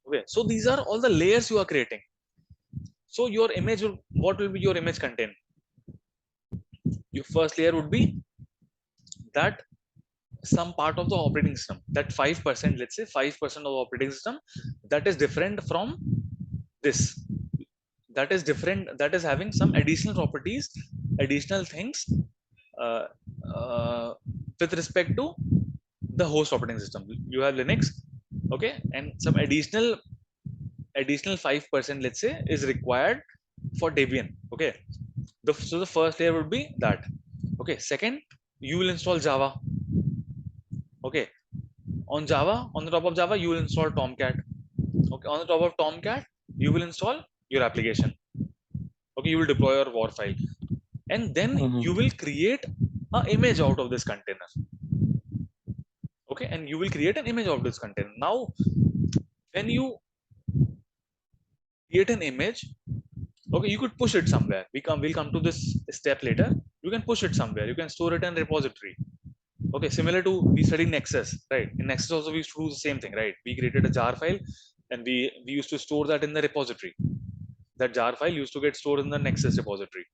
Okay, so these are all the layers you are creating. So your image will, what will be your image contain? Your first layer would be that some part of the operating system, that 5%, let's say 5% of the operating system, that is different from this, that is different, that is having some additional properties, additional things uh, uh, with respect to the host operating system. You have Linux, okay, and some additional 5%, let's say, is required for Debian. Okay, so the first layer would be that. Okay, second, you will install Java. Okay, on Java, on the top of Java, you will install Tomcat. Okay, on the top of Tomcat, you will install your application. Okay, you will deploy your war file, and then you will create an image out of this container. Okay, and you will create an image of this container. Now, when you create an image, okay, you could push it somewhere. We'll come to this step later. You can push it somewhere. You can store it in repository. Okay, similar to we studied Nexus, right? In Nexus also we used to do the same thing, right? We created a jar file and we used to store that in the repository. That jar file used to get stored in the Nexus repository.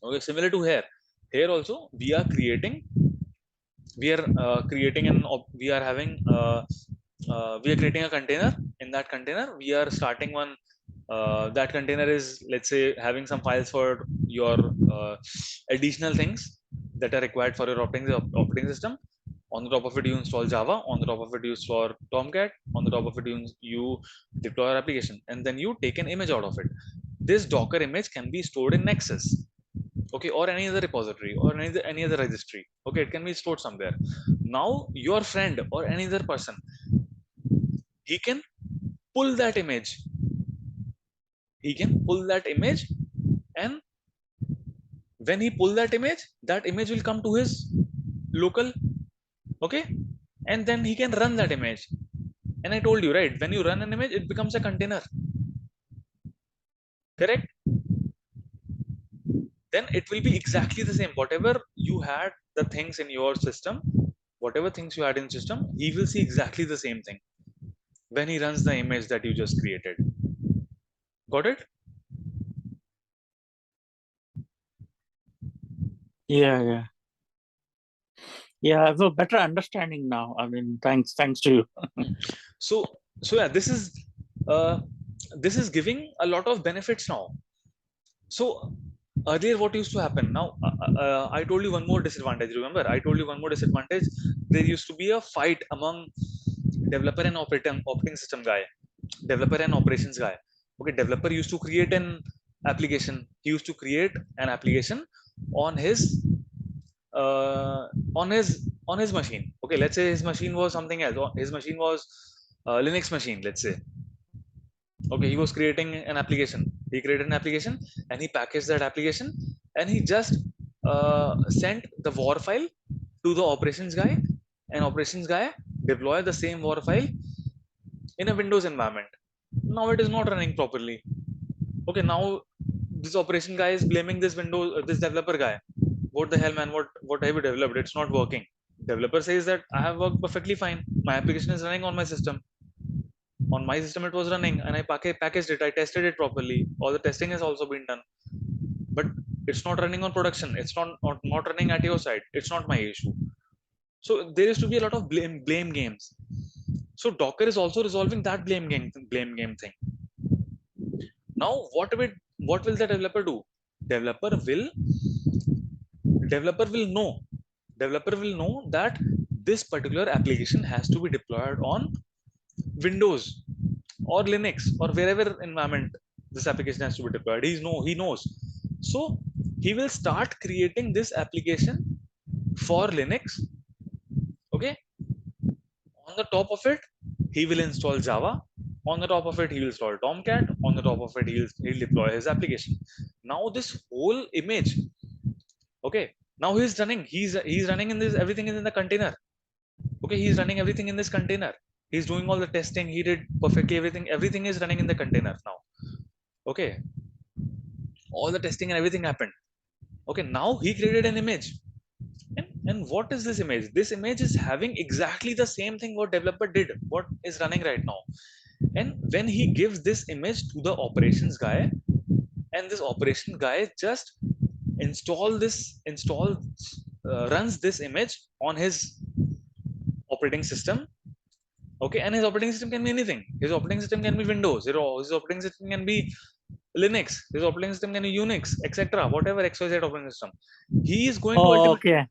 Okay, similar to here. Here also we are creating an we are having we are creating a container. In that container we are starting one, that container is, let's say, having some files for your additional things that are required for your operating system. On the top of it you install Java, on the top of it you store Tomcat, on the top of it you deploy your application, and then you take an image out of it. This Docker image can be stored in Nexus, okay, or any other repository, or any other registry. Okay, it can be stored somewhere. Now your friend or any other person, he can pull that image. He can pull that image, and when he pull that image will come to his local. Okay, and then he can run that image. And I told you, right, when you run an image, it becomes a container. Correct? Then it will be exactly the same. Whatever you had the things in your system, whatever things you had in system, he will see exactly the same thing when he runs the image that you just created. Got it? Yeah. Yeah, I have a better understanding now. I mean, thanks to you. So yeah, uh, this is giving a lot of benefits now. So earlier what used to happen, now I told you one more disadvantage. Remember, I told you one more disadvantage. There used to be a fight among developer and operating system guy, developer and operations guy. Okay, developer used to create an application. He used to create an application on his uh, on his machine. Okay, let's say his machine was something else. His machine was Linux machine, let's say. Okay, he was creating an application. He created an application and he packaged that application, and he just sent the war file to the operations guy, and operations guy deploy the same war file in a Windows environment. Now it is not running properly. Okay, now this operation guy is blaming this Windows, this developer guy. What the hell, man? What have you developed? It's not working. Developer says that I have worked perfectly fine. My application is running on my system. On my system it was running, and I packaged it. I tested it properly. All the testing has also been done, but it's not running on production. It's not running at your side. It's not my issue. So there is to be a lot of blame games. So Docker is also resolving that blame game thing. Now what will the developer do? developer will developer will know Developer will know that this particular application has to be deployed on Windows or Linux or wherever environment this application has to be deployed. He knows. So he will start creating this application for Linux. Okay. On the top of it, he will install Java. On the top of it, he will install Tomcat. On the top of it, he'll deploy his application. Now this whole image, okay. Now he's running. He's running in this. Everything is in the container. Okay, he's running everything in this container. He's doing all the testing. He did perfectly everything. Everything is running in the container now. Okay, all the testing and everything happened. Okay, now he created an image. And what is this image? This image is having exactly the same thing what developer did, what is running right now. And when he gives this image to the operations guy, and this operation guy just runs this image on his operating system. Okay, and his operating system can be anything. His operating system can be Windows. His operating system can be Linux, his operating system can be Unix, etc. Whatever XYZ operating system. He is going to Oh, okay.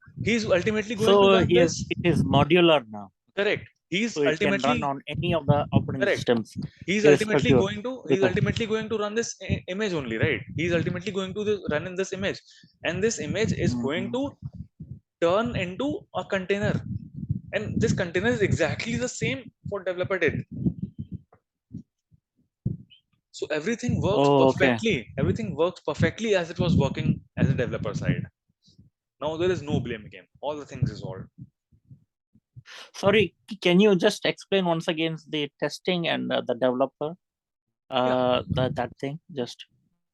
ultimately going to So run this. it is modular now. Correct. He's So it can run ultimately on any of the operating correct. systems, He's ultimately irrespective. going to run this image only, right? He's ultimately going to run in this image, and this image is going Mhm. to turn into a container, and this container is exactly the same for developer did. So everything works Oh, okay. perfectly. Everything works perfectly as it was working as a developer side. Now there is no blame game. All the things is all. Sorry, can you just explain once again the testing and the developer? Yeah, That thing. Just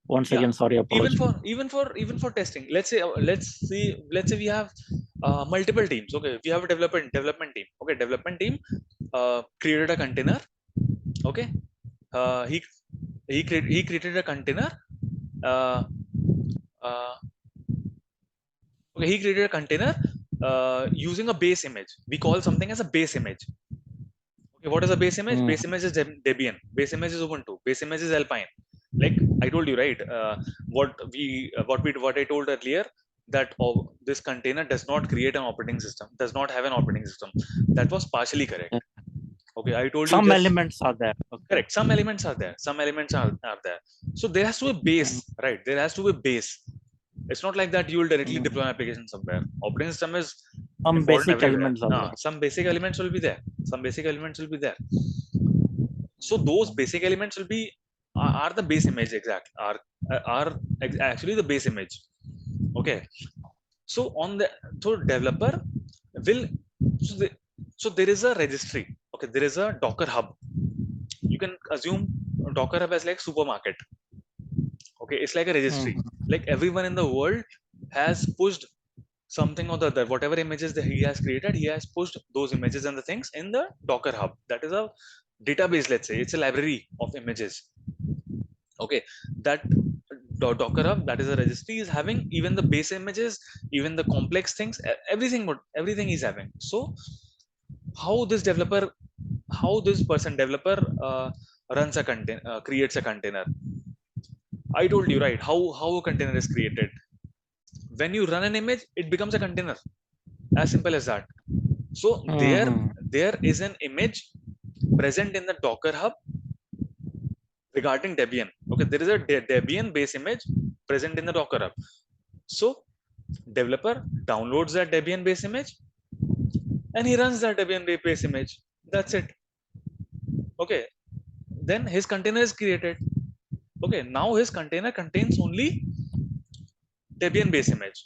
once yeah. again. Sorry, Even apology. for testing. Let's say we have multiple teams. Okay, we have a development team. Okay, development team created a container. Okay, uh, he he created a container. Uh, uh, okay, he created a container using a base image. We call something as a base image. Okay, what is a base image? Mm. Base image is Debian. Base image is Ubuntu. Base image is Alpine. Like I told you, right? What I told earlier, that this container does not create an operating system, does not have an operating system. That was partially correct. Yeah. Okay, I told you Some just elements are there. Okay. correct. Some elements are there. Some elements are there. So there has to be base, Mm. right? There has to be base. It's not like that you will directly Mm. deploy an application somewhere. Operating system is Some important basic everywhere. elements are there. Some basic elements will be there. Some basic elements will be there. So those Mm. basic elements will be are the base image exact are actually the base image. Okay. So on the so developer will so, the, so there is a registry. Okay, there is a Docker hub. You can assume Docker hub as like supermarket. Okay, it's like a registry. Mm. Like everyone in the world has pushed something or the other. Whatever images that he has created, he has pushed those images and the things in the Docker hub. That is a database. Let's say it's a library of images. Okay, that Docker hub, that is a registry, is having even the base images, even the complex things, everything is having. So how this developer, how this person developer runs a container, creates a container. I told you, right, how a container is created. When you run an image, it becomes a container, as simple as that. So Mhm. there is an image present in the Docker hub regarding Debian. Okay, there is a Debian base image present in the Docker hub. So developer downloads that Debian base image and he runs that Debian base image. That's it. Okay, then his container is created. Okay, now his container contains only Debian base image.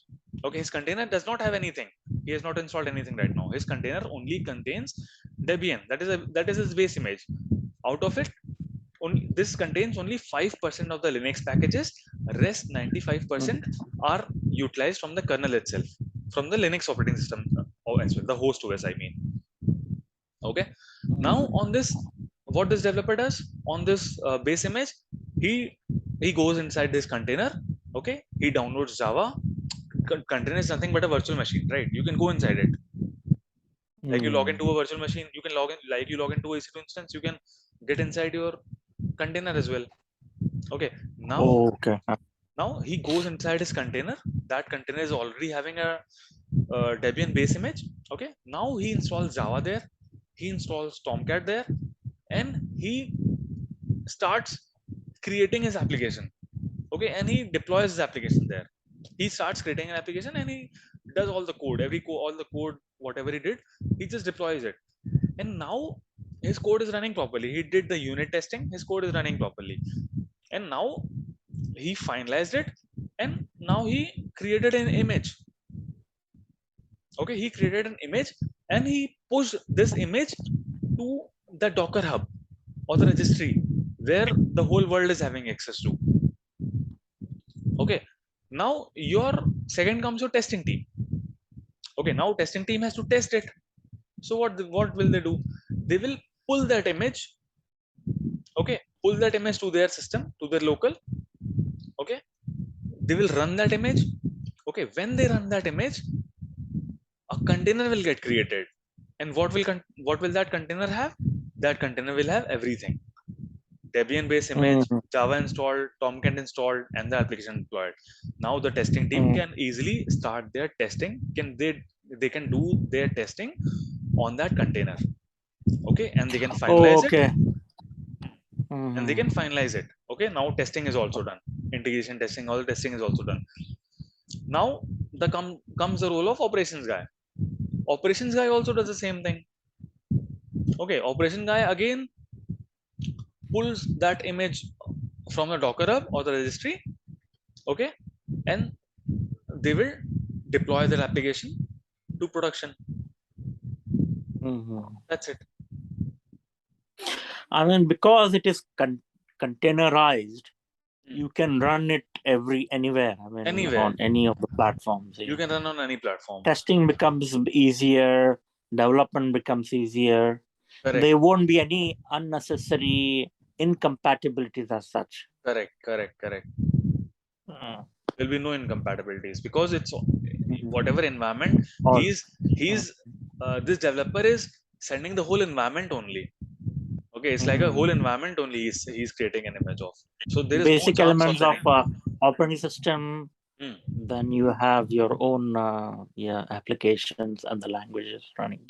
Okay, his container does not have anything. He has not installed anything right now. His container only contains Debian. That is his base image. Out of it, only this contains only 5% of the Linux packages. Rest 95% are utilized from the kernel itself, from the Linux operating system, as well, the host OS. I mean, okay. Now Mhm. on this, what this developer does on this base image, he he goes inside this container. Okay, he downloads Java. Container is nothing but a virtual machine, right? You can go inside it. Like you log into Mhm. a virtual machine, you can log in. Like you log into a EC2 instance, you can get inside your container as well. Okay, Okay. now he goes inside his container. That container is already having a Debian base image. Okay, now he installs Java there. He installs Tomcat there, and he starts creating his application. Okay, and he deploys his application there. He starts creating an application and he does all the code, all the code, whatever he did, he just deploys it. And now his code is running properly. He did the unit testing, his code is running properly. And now he finalized it, and now he created an image. Okay, he created an image and he pushed this image to the Docker hub or the registry where the whole world is having access to. Okay, now your second comes your testing team. Okay, now testing team has to test it. So what will they do? They will pull that image. Okay, pull that image to their system, to their local. Okay, they will run that image. Okay, when they run that image, a container will get created. And what will that container have? That container will have everything: Debian base image, Java installed, Tomcat installed, and the application deployed. Now the testing team can easily start their testing. They can do their testing on that container. Okay, and they can Oh, finalize it. okay. And they can finalize it. Okay, now testing is also done. Integration testing, all the testing is also done. Now comes the role of operations guy. Operations guy also does the same thing. Okay, operation guy again pulls that image from the Docker hub or the registry. Okay, and they will deploy their application to production. That's it. I mean, because it is containerized, you can run it anywhere. I mean, Anywhere. on any of the platforms. You can run on any platform. Testing becomes easier. Development becomes easier. Correct. There won't be any unnecessary incompatibilities as such. Correct. There'll be no incompatibilities because it's whatever environment he's this developer is sending the whole environment only. Okay, it's like a whole environment only he's creating an image of. So there is basic no chance elements of operating system. Then you have your own applications and the languages running.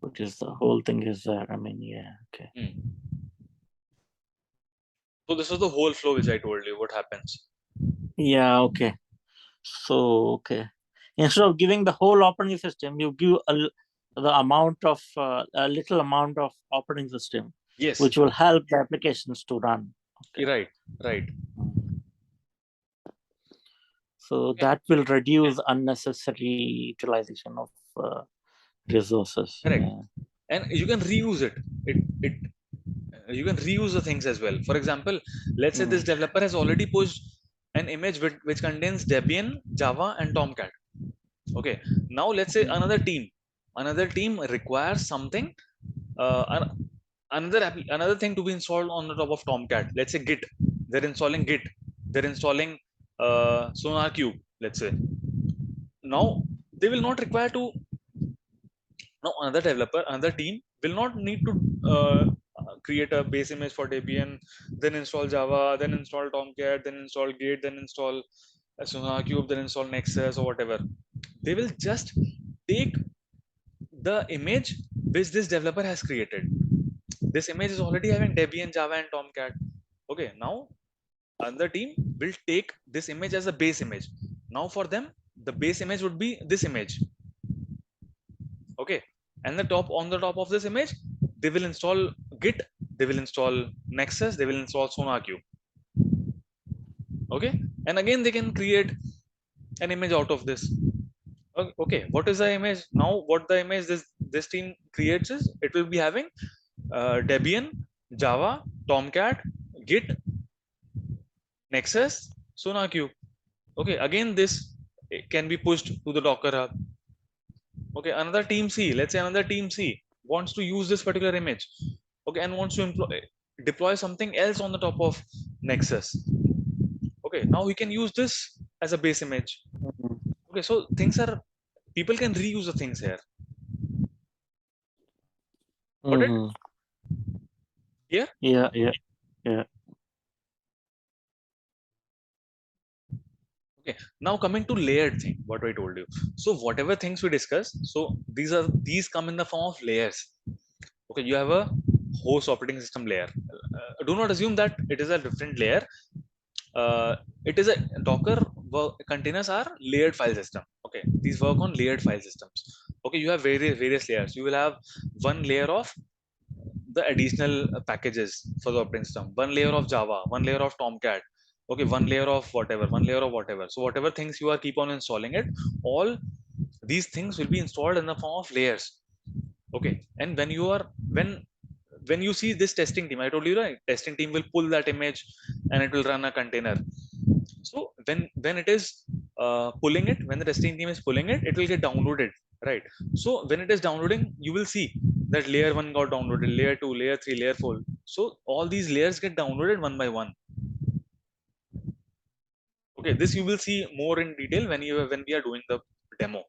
Which is the whole thing is there. I mean, okay. So this is the whole flow which I told you. What happens? Yeah. Okay. So instead of giving the whole operating system, you give the amount of a little amount of operating system, yes, which will help the applications to run. Okay. Right. So that will reduce unnecessary utilization of resources. Correct. And you can reuse it. You can reuse the things as well. For example, let's say this developer has already pushed an image which contains Debian, Java, and Tomcat. Okay. Now let's say another team requires something, another thing to be installed on the top of Tomcat. Let's say Git. They're installing Git. They're installing SonarQube. Let's say. Now they will not require to. Now another team will not need to create a base image for Debian, then install Java, then install Tomcat, then install Git, then install SonarQube, then install Nexus or whatever. They will just take the image which this developer has created. This image is already having Debian, Java, and Tomcat. Okay, now another team will take this image as a base image. Now for them, the base image would be this image. Okay, and on the top of this image, they will install Git, they will install Nexus, they will install SonarQube. Okay, and again they can create an image out of this. Okay, what is the image now? What the image this team creates is it will be having Debian, Java, Tomcat, Git, Nexus, SonarQube. Okay, again this can be pushed to the Docker hub. Okay, another team C, let's say another team C wants to use this particular image. Okay, and wants to deploy something else on the top of Nexus. Okay, now we can use this as a base image. Okay, so people can reuse the things here. Got it? Yeah. Okay, now coming to layered thing, what I told you. So whatever things we discuss, so these come in the form of layers. Okay, you have a host operating system layer. Do not assume that it is a different layer. It is a Docker containers are layered file system. Okay, these work on layered file systems. Okay, you have various layers. You will have one layer of the additional packages for the operating system, one layer of Java, one layer of Tomcat. Okay, one layer of whatever. So whatever things you are keep on installing it, all these things will be installed in the form of layers. Okay, and when you see this testing team, I told you, right, testing team will pull that image and it will run a container. So when it is pulling it, when the testing team is pulling it, it will get downloaded, right? So when it is downloading, you will see that layer 1 got downloaded, layer 2, layer 3, layer 4. So all these layers get downloaded one by one. Okay, this you will see more in detail when we are doing the demo.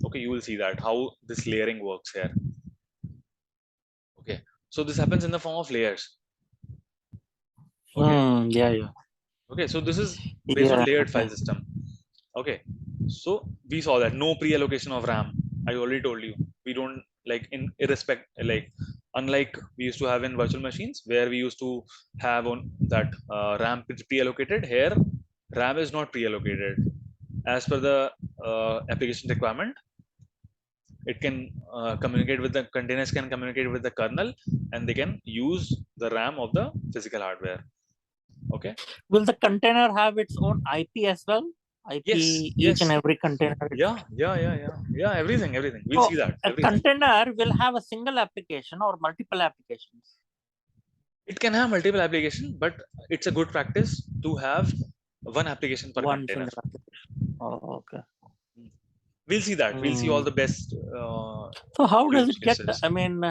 Okay, you will see that how this layering works here. Okay, so this happens in the form of layers. Okay. Yeah. Okay, so this is based on Yeah. layered Okay. file system. Okay, so we saw that no pre-allocation of RAM. I already told you we don't like in irrespect like unlike we used to have in virtual machines where we used to have on that RAM pre-allocated. Here RAM is not pre-allocated as per the application requirement. It can communicate with the containers, can communicate with the kernel, and they can use the RAM of the physical hardware. Okay. Will the container have its own IP as well? Yes, IP, each and yes. every container. Yeah. Everything. We'll So see that. a Everything. container will have a single application or multiple applications. It can have multiple applications, but it's a good practice to have one application per One container. single application. Oh, okay. We'll see that. We'll see all Mm. the best So how does use it get? cases. I mean,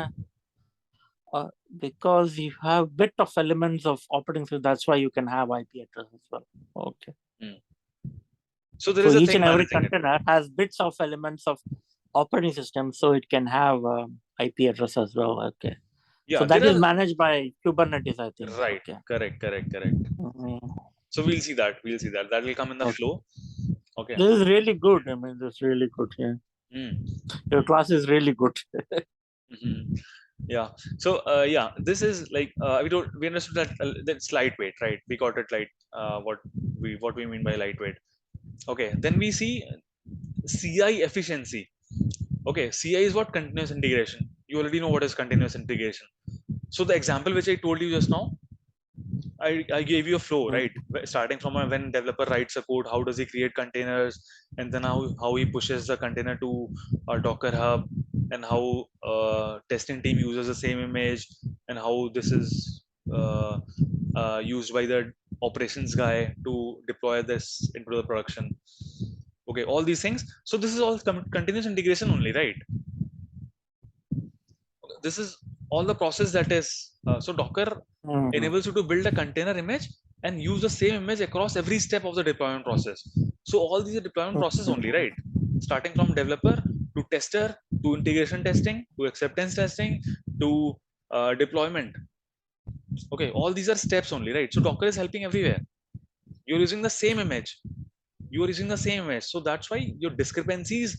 because you have bit of elements of operating system, that's why you can have IP address as well. Okay. Hmm. So there So is a each thing and every managing it. container has bits of elements of operating system, so it can have IP address as well. Okay. So Yeah, that there is are managed by Kubernetes, I think. right. Okay. Correct. Mhm. So we'll see that. We'll see that. That will come in the Okay. flow. Okay. This is really good. I mean, this is really good. Yeah. Hmm. Your class is really good. Mhm. Yeah. So yeah, this is like we understood that that's lightweight, right? We got it light. What we mean by lightweight. Okay. Then we see CI efficiency. Okay. CI is what? Continuous integration. You already know what is continuous integration. So the example which I told you just now, I gave you a flow, Mm, right? Starting from when developer writes a code, how does he create containers, and then how he pushes the container to a Docker hub, and how testing team uses the same image, and how this is used by the operations guy to deploy this into the production. Okay, all these things. So this is all continuous integration only, right? This is all the process that is so Docker mm, enables you to build a container image and use the same image across every step of the deployment process. So all these are deployment process only, mm, right? Starting from developer to tester to integration testing to acceptance testing to deployment. Okay, all these are steps only, right? So Docker is helping everywhere. You're using the same image. You are using the same image, so that's why your discrepancies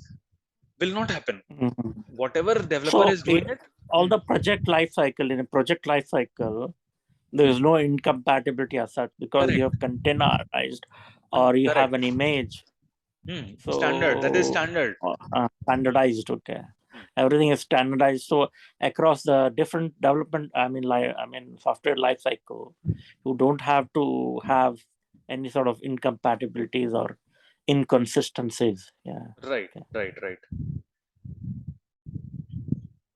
will not happen. mm. Whatever developer So is doing it. all the project life cycle, in a project life cycle, there is no incompatibility as such because you Correct. have containerized or you have Correct. an image. Standard. That is So standard. standardized. Okay. Hmm. Everything is standardized. So across the different development, software life cycle, you don't have to have any sort of incompatibilities or inconsistencies. Yeah. Right. Okay. Right.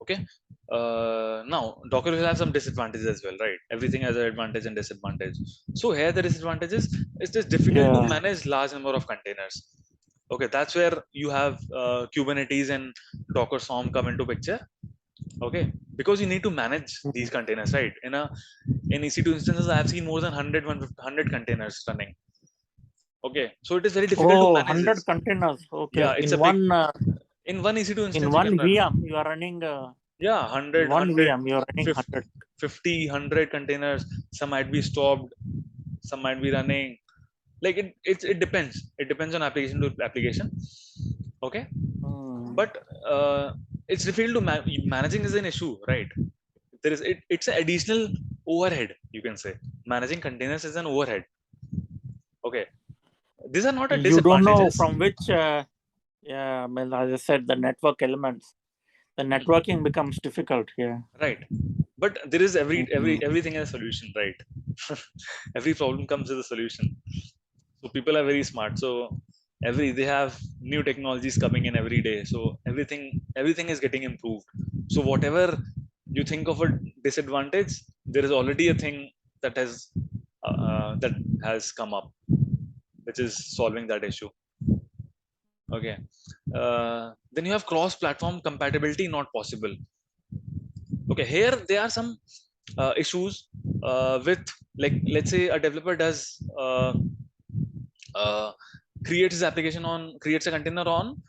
Okay. Now Docker will have some disadvantages as well, right? Everything has an advantage and disadvantage. So here the disadvantages is just difficult to Yeah. manage large number of containers. Okay, that's where you have Kubernetes and Docker Swarm come into picture. Okay, because you need to manage these Mhm. containers, right? In EC2 instances, I have seen more than 100 containers running. Okay, so it is very difficult to Oh, manage 100 this. containers. Yeah, Okay. it's a big in one EC2 In instance you can one run. VM, you are running Yeah, in 100, one VM, you are running 50, 100. 100 containers. Some might be stopped, some might be running. Like it depends. It depends on application to application. Okay, Hmm. but it's difficult to managing is an issue, right? It's an additional overhead. You can say managing containers is an overhead. Okay, these are not a You don't know disadvantages, from which, yeah, as I said, the network elements, the networking becomes difficult here. right? But there is Mhm. everything has a solution, right? Every problem comes with a solution. So people are very smart. So they have new technologies coming in every day. So everything is getting improved. So whatever you think of a disadvantage, there is already a thing that has come up, which is solving that issue. Okay. Then you have cross-platform compatibility not possible. Okay, here there are some issues with, like, let's say a developer does uh, creates a container on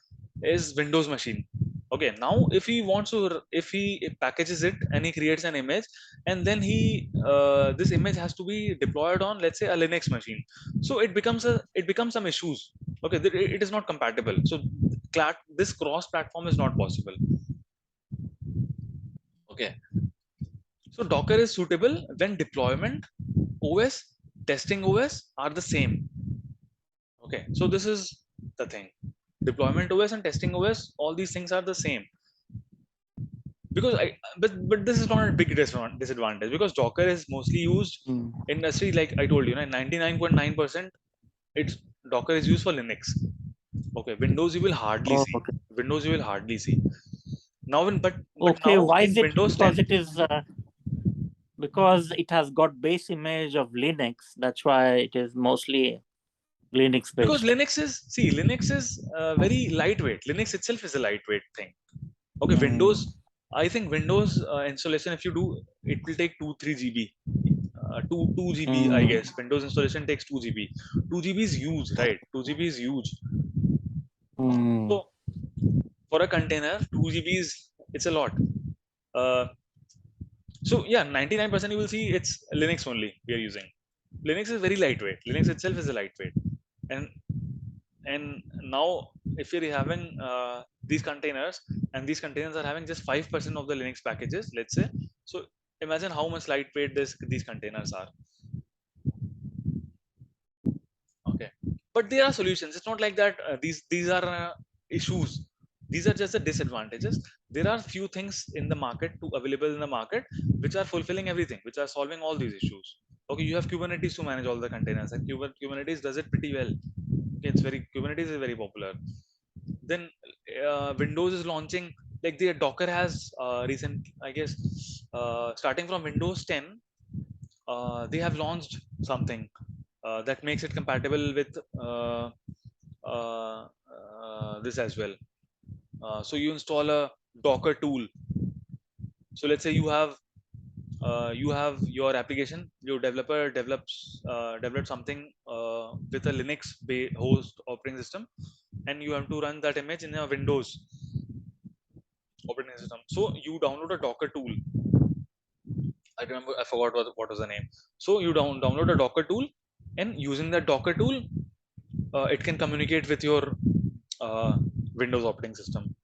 his Windows machine. Okay, now if he wants to, if he packages it and he creates an image, and then he this image has to be deployed on, let's say, a Linux machine. So it becomes some issues. Okay, it is not compatible. So this cross platform is not possible. Okay, so Docker is suitable when deployment OS, testing OS are the same. Okay, so this is the thing. Deployment OS and testing OS, all these things are the same. Because but this is not a big disadvantage, because Docker is mostly used Mm. in industry, like I told you, 99.9% it's Docker is used for Linux. Okay, Windows you will hardly Oh, see. okay. Windows you will hardly see. Now in but Okay, now why in is it? Windows Because 10, it is because it has got base image of Linux. That's why it is mostly Linux because based. Linux is very lightweight. Linux itself is a lightweight thing. Okay, Windows, Mm. I think Windows installation, if you do, it will take 2-3 GB. 2 GB, I Mm. guess. Windows installation takes 2 GB. 2 GB is huge, right? 2 GB is huge. Mm. So for a container, 2 GB is, it's a lot. Uh, so yeah, 99% you will see it's Linux only we are using. Linux is very lightweight. Linux itself is a lightweight, and and now if you're having these containers, and these containers are having just 5% of the Linux packages, let's say. So imagine how much lightweight these containers are. Okay, but there are solutions. It's not like that these are issues. These are just the disadvantages. There are few things in the market, to available in the market, which are fulfilling everything, which are solving all these issues. Okay, you have Kubernetes to manage all the containers, and Kubernetes does it pretty well. Okay, it's very, Kubernetes is very popular. Then Windows is launching, like their Docker has recent, I guess, starting from Windows 10, they have launched something that makes it compatible with this as well. So you install a Docker tool. So let's say you have your application, your developer developed something with a Linux host operating system, and you have to run that image in a Windows operating system. So you download a Docker tool. I remember, I forgot what was the name. So you download a Docker tool, and using that Docker tool, it can communicate with your uh, Windows operating system.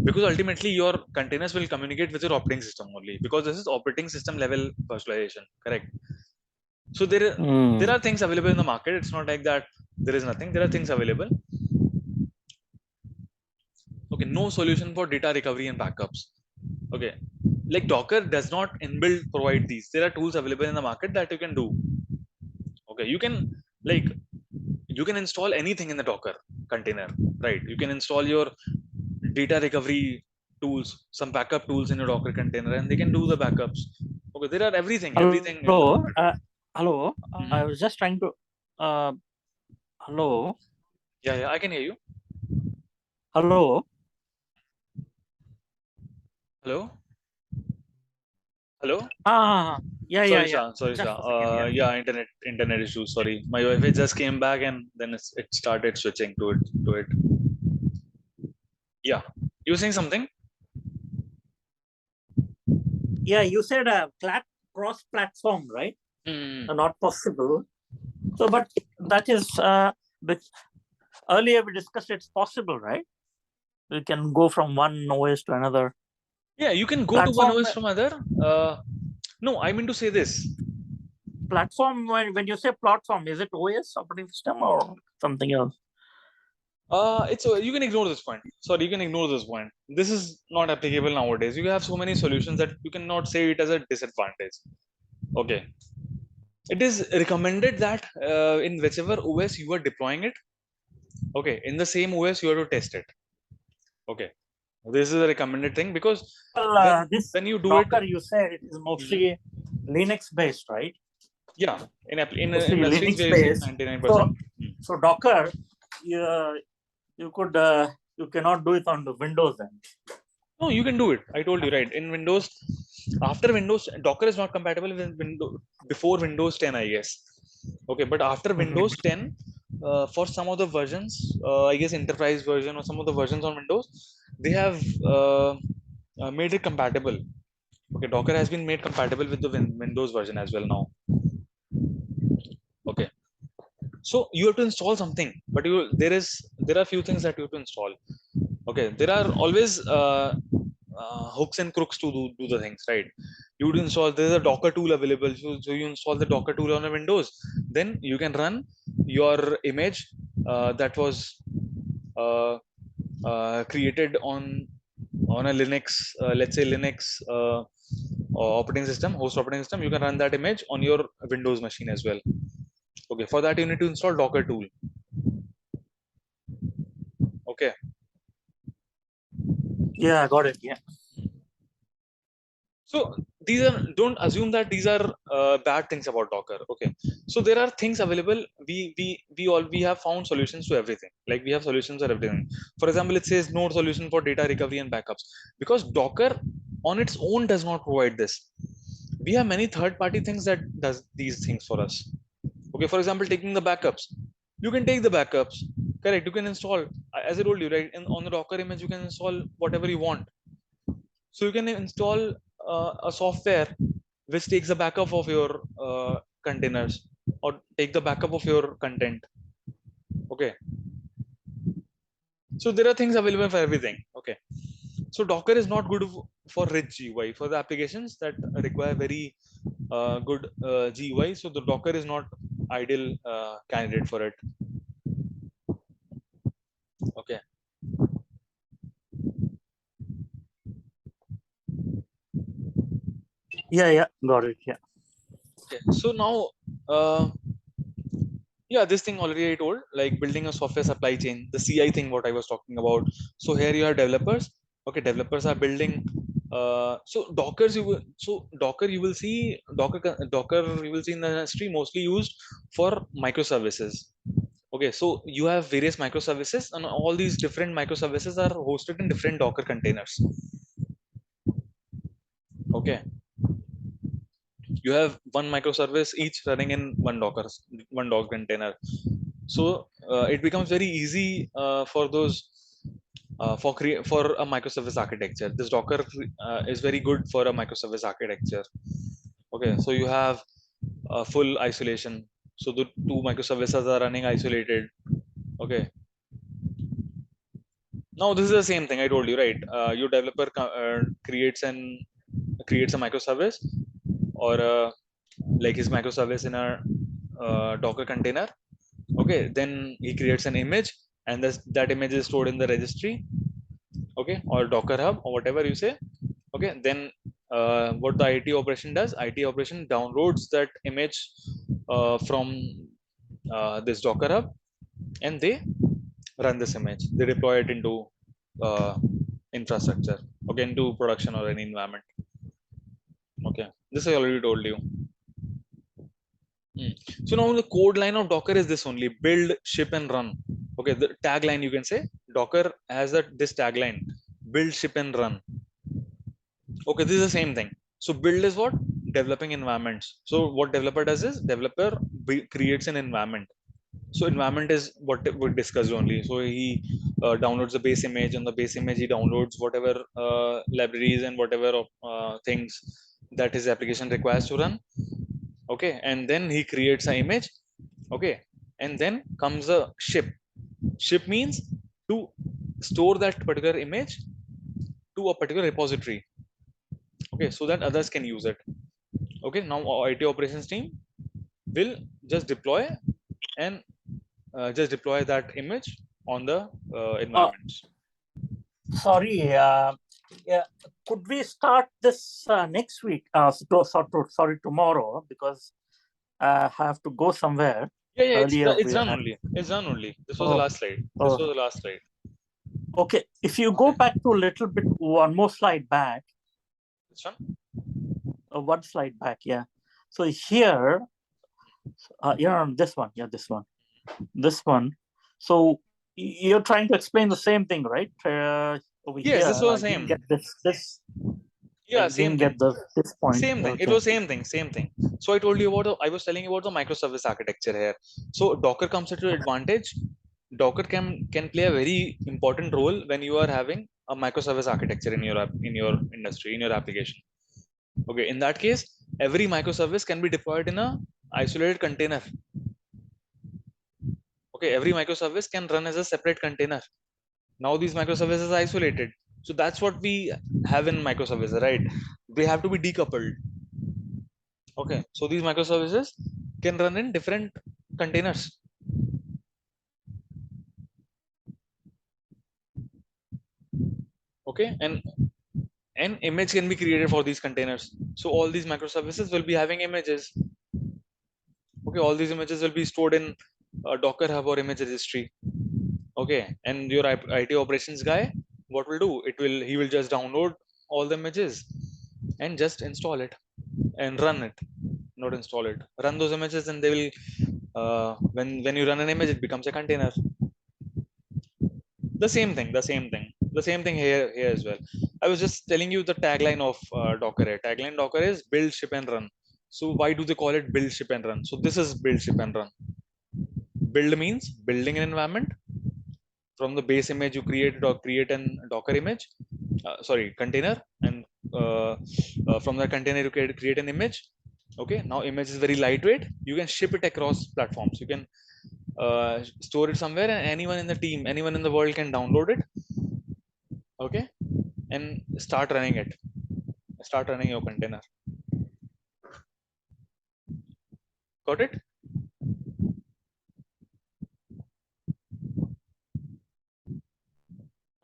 Because ultimately your containers will communicate with your operating system only, because this is operating system level virtualization, correct? So there Mm. are things available in the market. It's not like that there is nothing. There are things available. Okay, no solution for data recovery and backups. Okay, like Docker does not inbuilt provide these. There are tools available in the market that you can do. Okay, you can, like, you can install anything in the Docker container, right? You can install your data recovery tools, some backup tools in your Docker container, and they can do the backups. Okay, there are everything in the Hello, market. hello. I Mhm. was just trying to. Uh, hello, Yeah, I can hear you. hello. Hello, hello. Ah, yeah, yeah, Sorry, yeah. Shah. Sorry, Shah. Just a second. Yeah. Yeah, internet issues. Sorry, my Wi-Fi just came back, and then it started switching to it. Yeah, you were saying something? Yeah, you said a cross platform, right? Hmm. Not possible. So, but that is, but earlier we discussed it's possible, right? We can go from one OS to another Yeah, you can go to one platform. OS from other. No, I mean to say this. Platform, when you say platform, is it OS operating system or something else? It's you can ignore this point. Sorry, you can ignore this point. This is not applicable nowadays. You have so many solutions that you cannot say it as a disadvantage. Okay, it is recommended that in whichever OS you are deploying it, okay, in the same OS you have to test it. Okay, this is a recommended thing, because Well, this when you do it, Docker, you said it is mhm, mostly Linux based, right? yeah, in Mostly industries Linux where you see based. 99%. So, so Docker, you, you could you cannot do it on the Windows then. No, you can do it. I told you, right. In Windows, after Windows, Docker is not compatible with Windows before Windows 10, I guess. Okay, but after Mhm. Windows 10, for some of the versions, I guess enterprise version or some of the versions on Windows, they have made it compatible. Okay, Docker has been made compatible with the Windows version as well now. Okay, so you have to install something, but there are few things that you have to install. Okay, there are always hooks and crooks to do the things, right? You would install, there's a Docker tool available, so you install the Docker tool on a Windows, then you can run your image that was uh, created on a Linux, let's say Linux operating system, host operating system. You can run that image on your Windows machine as well. Okay, for that you need to install Docker tool. Okay, Yeah, I got it. Yeah. so these are, don't assume that these are bad things about Docker. Okay, so there are things available. We have found solutions to everything. Like we have solutions for everything. For example, it says no solution for data recovery and backups, because Docker on its own does not provide this. We have many third party things that does these things for us. Okay, for example, taking the backups, you can take the backups, correct? You can install, as I told you, right, on the Docker image you can install whatever you want. So you can install a software which takes the backup of your containers, or take the backup of your content. Okay, so there are things available for everything. Okay, so Docker is not good for rich GUI, for the applications that require very good GUI. So the Docker is not ideal candidate for it. Okay, Yeah, yeah, got it. Yeah. okay. So now yeah, this thing already I told, like building a software supply chain, the CI thing what I was talking about. So here you have developers. Okay, developers are building so Docker you will see, Docker you will see in the industry mostly used for microservices. Okay, so you have various microservices, and all these different microservices are hosted in different Docker containers. Okay, you have one microservice each running in one Docker container. So it becomes very easy for those for a microservice architecture. This Docker is very good for a microservice architecture. Okay, so you have full isolation, so the two microservices are running isolated. Okay, now this is the same thing I told you, right? Your developer creates a microservice, or like his microservice in a Docker container. Okay, then he creates an image, and that image is stored in the registry. Okay, or Docker hub, or whatever you say. Okay, then what the IT operation does, IT operation downloads that image from this Docker hub, and they run this image, they deploy it into uh, infrastructure. Okay, into production or any environment. Okay, this I already told you. So now the code line of Docker is this only: build, ship, and run. Okay, the tagline you can say Docker has this tagline: build, ship, and run. Okay, this is the same thing. So build is what? Developing environments. So what developer does is developer creates an environment. So environment is what we discussed only. So he downloads the base image. On the base image, he downloads whatever libraries and whatever things that his application requires to run. Okay, and then he creates an image. Okay, and then comes a ship. Ship means to store that particular image to a particular repository. Okay, so that others can use it. Okay, now our IT operations team will just deploy and just deploy that image on the Oh, environments. sorry. Yeah, could we start this next week? Sorry, tomorrow, because I have to go somewhere. Yeah, yeah, Earlier, it's done only. It's done only. This was the oh, last slide. This oh, was the last slide. okay. If you go Okay, back to a little bit, one more slide back, this one. one slide back, yeah. So here, yeah, this one, yeah, this one. So you're trying to explain the same thing, right? Over Yes, here, this was I the didn't same. get this. I Yeah, same didn't thing. get this point. Same thing. It Okay. was same thing. Same thing. So I told you about I was telling you about the microservice architecture here. So Docker comes at your advantage. Docker can play a very important role when you are having a microservice architecture in your industry, in your application. Okay, in that case, every microservice can be deployed in a isolated container. Okay, every microservice can run as a separate container. Now these microservices are isolated, so that's what we have in microservices, right? They have to be decoupled. Okay, so these microservices can run in different containers. Okay, and an image can be created for these containers, so all these microservices will be having images. Okay, all these images will be stored in a Docker Hub or image registry. Okay, and your IT operations guy, what will do, he will just download all the images and just install it and run it. Not install it, run those images, and they will when you run an image, it becomes a container. The same thing here as well. I was just telling you the tagline of Docker here. Tagline Docker is build, ship and run. So why do they call it build, ship and run? So this is build, ship and run. Build means building an environment. From the base image you create an Docker image, sorry, container, and uh, from that container you create an image. Okay, now image is very lightweight, you can ship it across platforms, you can store it somewhere, and anyone in the team, anyone in the world can download it. Okay, and start running your container. Got it?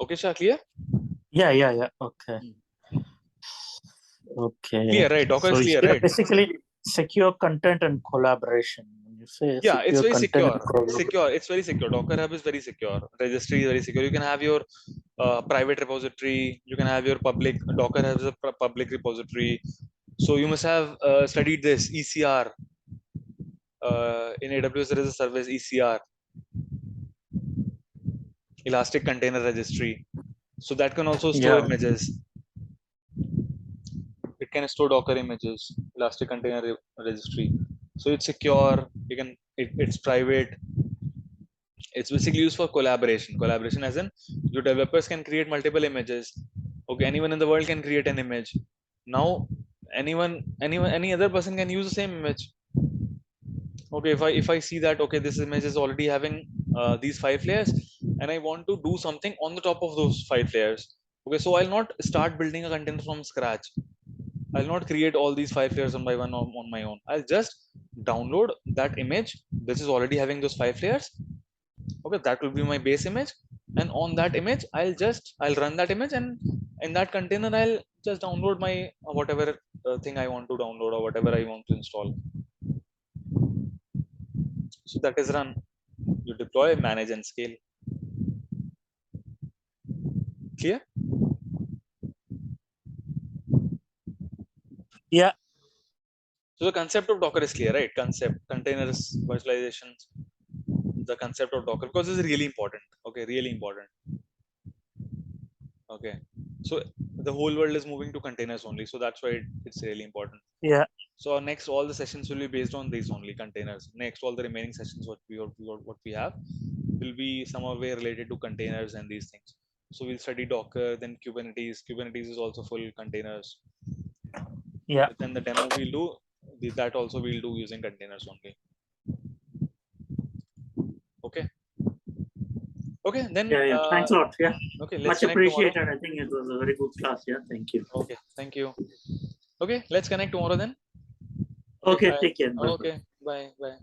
Okay, Shah, clear? Yeah. Okay. Okay. Clear, right? Docker So is clear, here right? basically secure content and collaboration. When you say Yeah, it's secure very content and secure. collaboration. It's very secure. Docker Hub is very secure. Registry is very secure. You can have your private repository. You can have your public. Docker has a public repository. So you must have studied this ECR. In AWS, there is a service ECR, Elastic Container Registry. So that can also store Yeah. images. It can store Docker images, Elastic Container Registry. So it's secure. It's private. It's basically used for collaboration as in your developers can create multiple images. Okay, anyone in the world can create an image. Now any other person can use the same image. Okay, if I see that, okay, this image is already having these 5 layers, and I want to do something on the top of those 5 layers. Okay, so I'll not start building a container from scratch. I'll not create all these 5 layers on by one on my own. I'll just download that image which is already having those 5 layers. Okay, that will be my base image, and on that image I'll run that image, and in that container I'll just download my whatever thing I want to download or whatever I want to install. So that is run. You deploy, manage and scale. Clear? Yeah. So the concept of Docker is clear, right? Concept, containers, virtualization, the concept of Docker, because this is really important. Okay, really important. Okay, so the whole world is moving to containers only, so that's why it's really important. Yeah. So next, all the sessions will be based on these only containers. Next, all the remaining sessions what we have will be somewhere related to containers and these things. So we'll study Docker, then Kubernetes. Kubernetes is also full containers. Yeah. But then the demo we'll do that also we'll do using containers only. Okay. Okay, then. Yeah. Thanks a lot. Yeah. Okay, let's Much connect appreciated. tomorrow. I think it was a very good class. Yeah. Thank you. Okay, thank you. Okay, let's connect tomorrow then. Okay. Bye. Take care. Bye. Okay, bye.